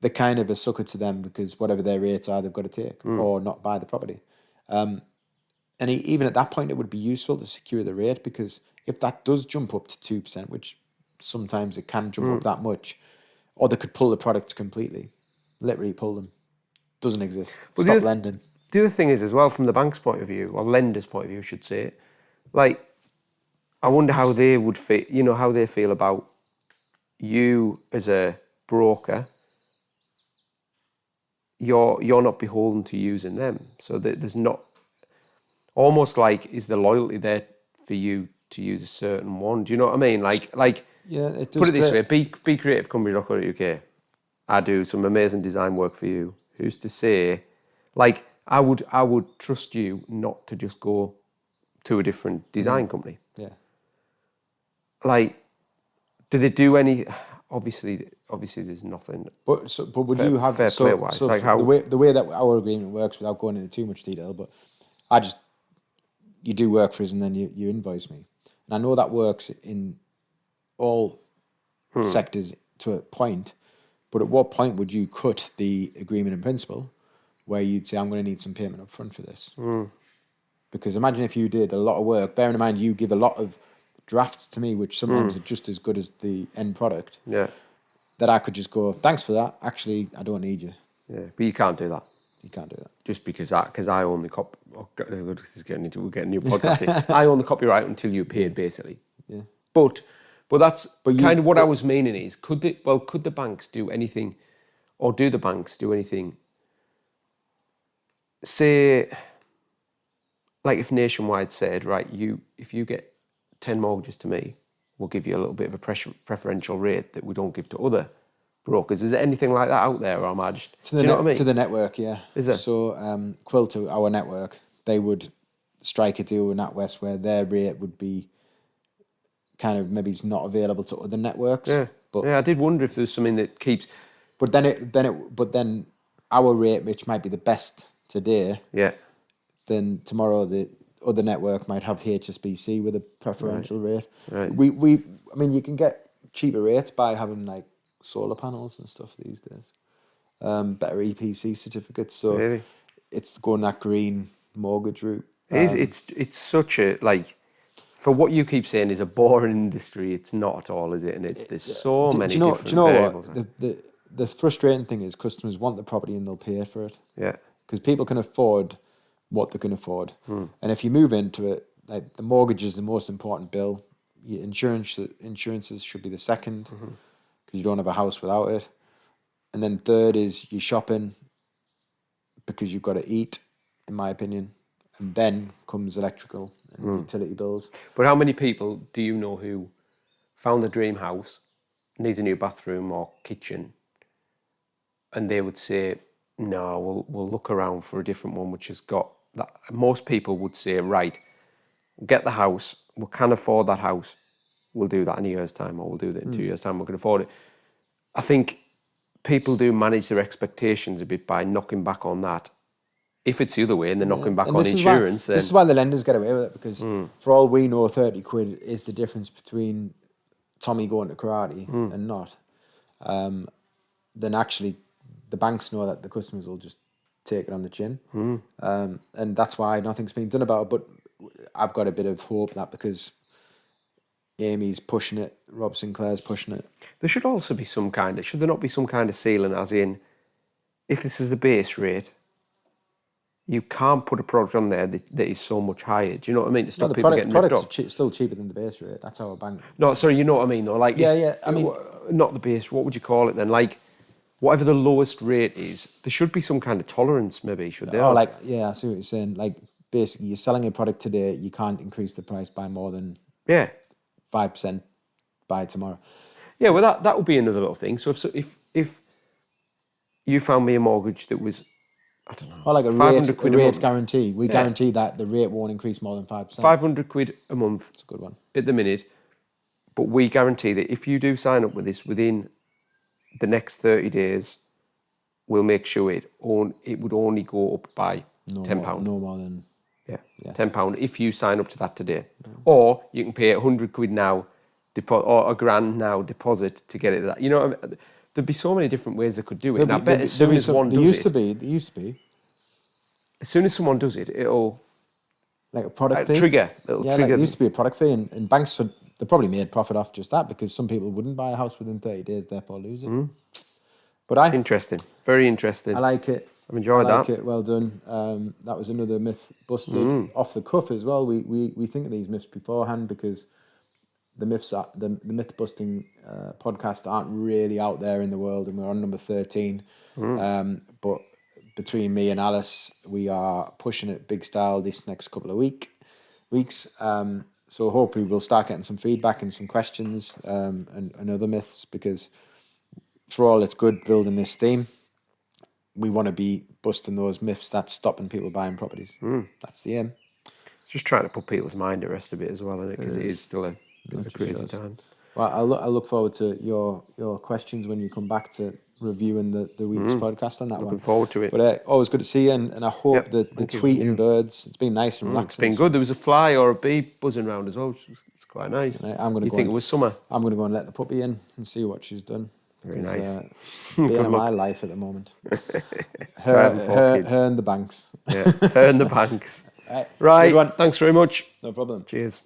A: they're kind of a sucker to them, because whatever their rates are, they've got to take, or not buy the property. And even at that point, it would be useful to secure the rate, because if that does jump up to 2%, which sometimes it can jump up that much, or they could pull the products completely, literally pull them. Doesn't exist. Well, stop lending.
B: The other thing is as well, from the bank's point of view, or lender's point of view, I should say, like, I wonder how they would feel, how they feel about you as a broker. You're not beholden to using them, so that there's not, almost like, is the loyalty there for you to use a certain one? Do you know what I mean? Like
A: yeah, it does.
B: Put it this way: be creativecompany.co.uk. I do some amazing design work for you. Who's to say? Like, I would trust you not to just go to a different design company.
A: Yeah.
B: Like, do they do any? Obviously, there's nothing.
A: But would you have
B: fair play wise?
A: So
B: like how
A: the way that our agreement works, without going into too much detail, but you do work for us and then you invoice me, and I know that works in all sectors to a point. But at what point would you cut the agreement in principle, where you'd say, I'm going to need some payment up front for this? Because imagine if you did a lot of work, bearing in mind you give a lot of drafts to me, which sometimes are just as good as the end product.
B: Yeah.
A: That I could just go, thanks for that. Actually, I don't need you.
B: Yeah, but you can't do that.
A: You can't do that.
B: Just because I own the copy. We're getting a new podcast here. I own the copyright until you paid, basically.
A: Yeah.
B: But that's kind of what I was meaning is, could the banks do anything, or do the banks do anything? Say, like if Nationwide said, right, if you get 10 mortgages to me, we'll give you a little bit of a preferential rate that we don't give to other brokers. Is there anything like that out there, or am I just...
A: Do you know what I mean? To the network, yeah.
B: Is there?
A: So Quill, to our network, they would strike a deal with NatWest where their rate would be kind of maybe it's not available to other networks.
B: Yeah,
A: but
B: I did wonder if there's something that keeps...
A: But then our rate, which might be the best today, then tomorrow the other network might have HSBC with a preferential rate.
B: Right.
A: I mean, you can get cheaper rates by having like solar panels and stuff these days. Better EPC certificates. So
B: really?
A: It's going that green mortgage route.
B: It's such a, like, for what you keep saying is a boring industry, it's not at all, is it? And there's so many different variables.
A: What? The frustrating thing is customers want the property and they'll pay for it.
B: Yeah.
A: Because people can afford what they can afford. And if you move into it, like the mortgage is the most important bill. Your insurances should be the second, because you don't have a house without it. And then third is your shopping, because you've got to eat, in my opinion. And then comes electrical and utility bills.
B: But how many people do you know who found the dream house, needs a new bathroom or kitchen, and they would say, no, we'll look around for a different one which has got that? Most people would say, right, we'll get the house, we can afford that house, we'll do that in a year's time, or we'll do that in 2 years' time, we can afford it. I think people do manage their expectations a bit by knocking back on that. If it's the other way and they're knocking back
A: And
B: on
A: this
B: insurance, then
A: this is why the lenders get away with it, because for all we know, 30 quid is the difference between Tommy going to karate and not. Then actually the banks know that the customers will just take it on the chin. And that's why nothing's been done about it. But I've got a bit of hope that because Amy's pushing it, Rob Sinclair's pushing it.
B: there should also be some kind of, should there not be some kind of ceiling, as in, if this is the base rate, you can't put a product on there that is so much higher. Do you know what I mean? To stop
A: The
B: people getting ripped
A: products
B: off.
A: are still cheaper than the base rate. That's our bank.
B: No, sorry, you know what I mean though. Like,
A: Yeah. I mean,
B: not the base. What would you call it then? Like, whatever the lowest rate is, there should be some kind of tolerance, maybe. Should there?
A: I see what you're saying. Like, basically, you're selling a product today, you can't increase the price by more than 5% by tomorrow.
B: Yeah. Well, that would be another little thing. So if you found me a mortgage that was, I don't know,
A: Or like a
B: 500 quid a
A: rate
B: month.
A: guarantee. We guarantee that the rate won't increase more than 5%.
B: 500 quid a month.
A: It's a good one.
B: At the minute, but we guarantee that if you do sign up with this within the next 30 days, we'll make sure it would only go up by £10.
A: No more than...
B: Yeah, £10 if you sign up to that today. Or you can pay 100 quid now, or £1,000 now deposit to get it. That, you know, there'd be so many different ways they could do it. And I bet as soon as one does it...
A: There used to be.
B: As soon as someone does it, it'll...
A: Like a product fee?
B: Trigger. It'll
A: Yeah,
B: trigger
A: there used to be a product fee, and banks, they probably made profit off just that, because some people wouldn't buy a house within 30 days, therefore lose it. But
B: Interesting. Very interesting.
A: I like it.
B: I've enjoyed
A: I like
B: that.
A: it. Well done. That was another myth busted off the cuff as well. We think of these myths beforehand, because the myth busting podcasts aren't really out there in the world, and we're on number 13. But between me and Alice, we are pushing it big style this next couple of weeks. So hopefully we'll start getting some feedback and some questions and other myths, because for all it's good building this theme, we want to be busting those myths that's stopping people buying properties. That's the aim.
B: Just trying to put people's mind at rest a bit as well, innit? Because it is still a bit of a crazy time.
A: Well, I look forward to your questions when you come back to reviewing the week's podcast on that one.
B: Looking forward to it.
A: But always good to see you, and I hope the tweeting birds, it's been nice and relaxing.
B: It's been good. There was a fly or a bee buzzing around as well, which was quite nice. You think it was summer?
A: I'm going to go and let the puppy in and see what she's done.
B: Very nice.
A: She's being in my life at the moment. her and the banks.
B: Yeah, her and the banks.
A: Right.
B: Right.
A: Good one.
B: Thanks very much.
A: No problem.
B: Cheers.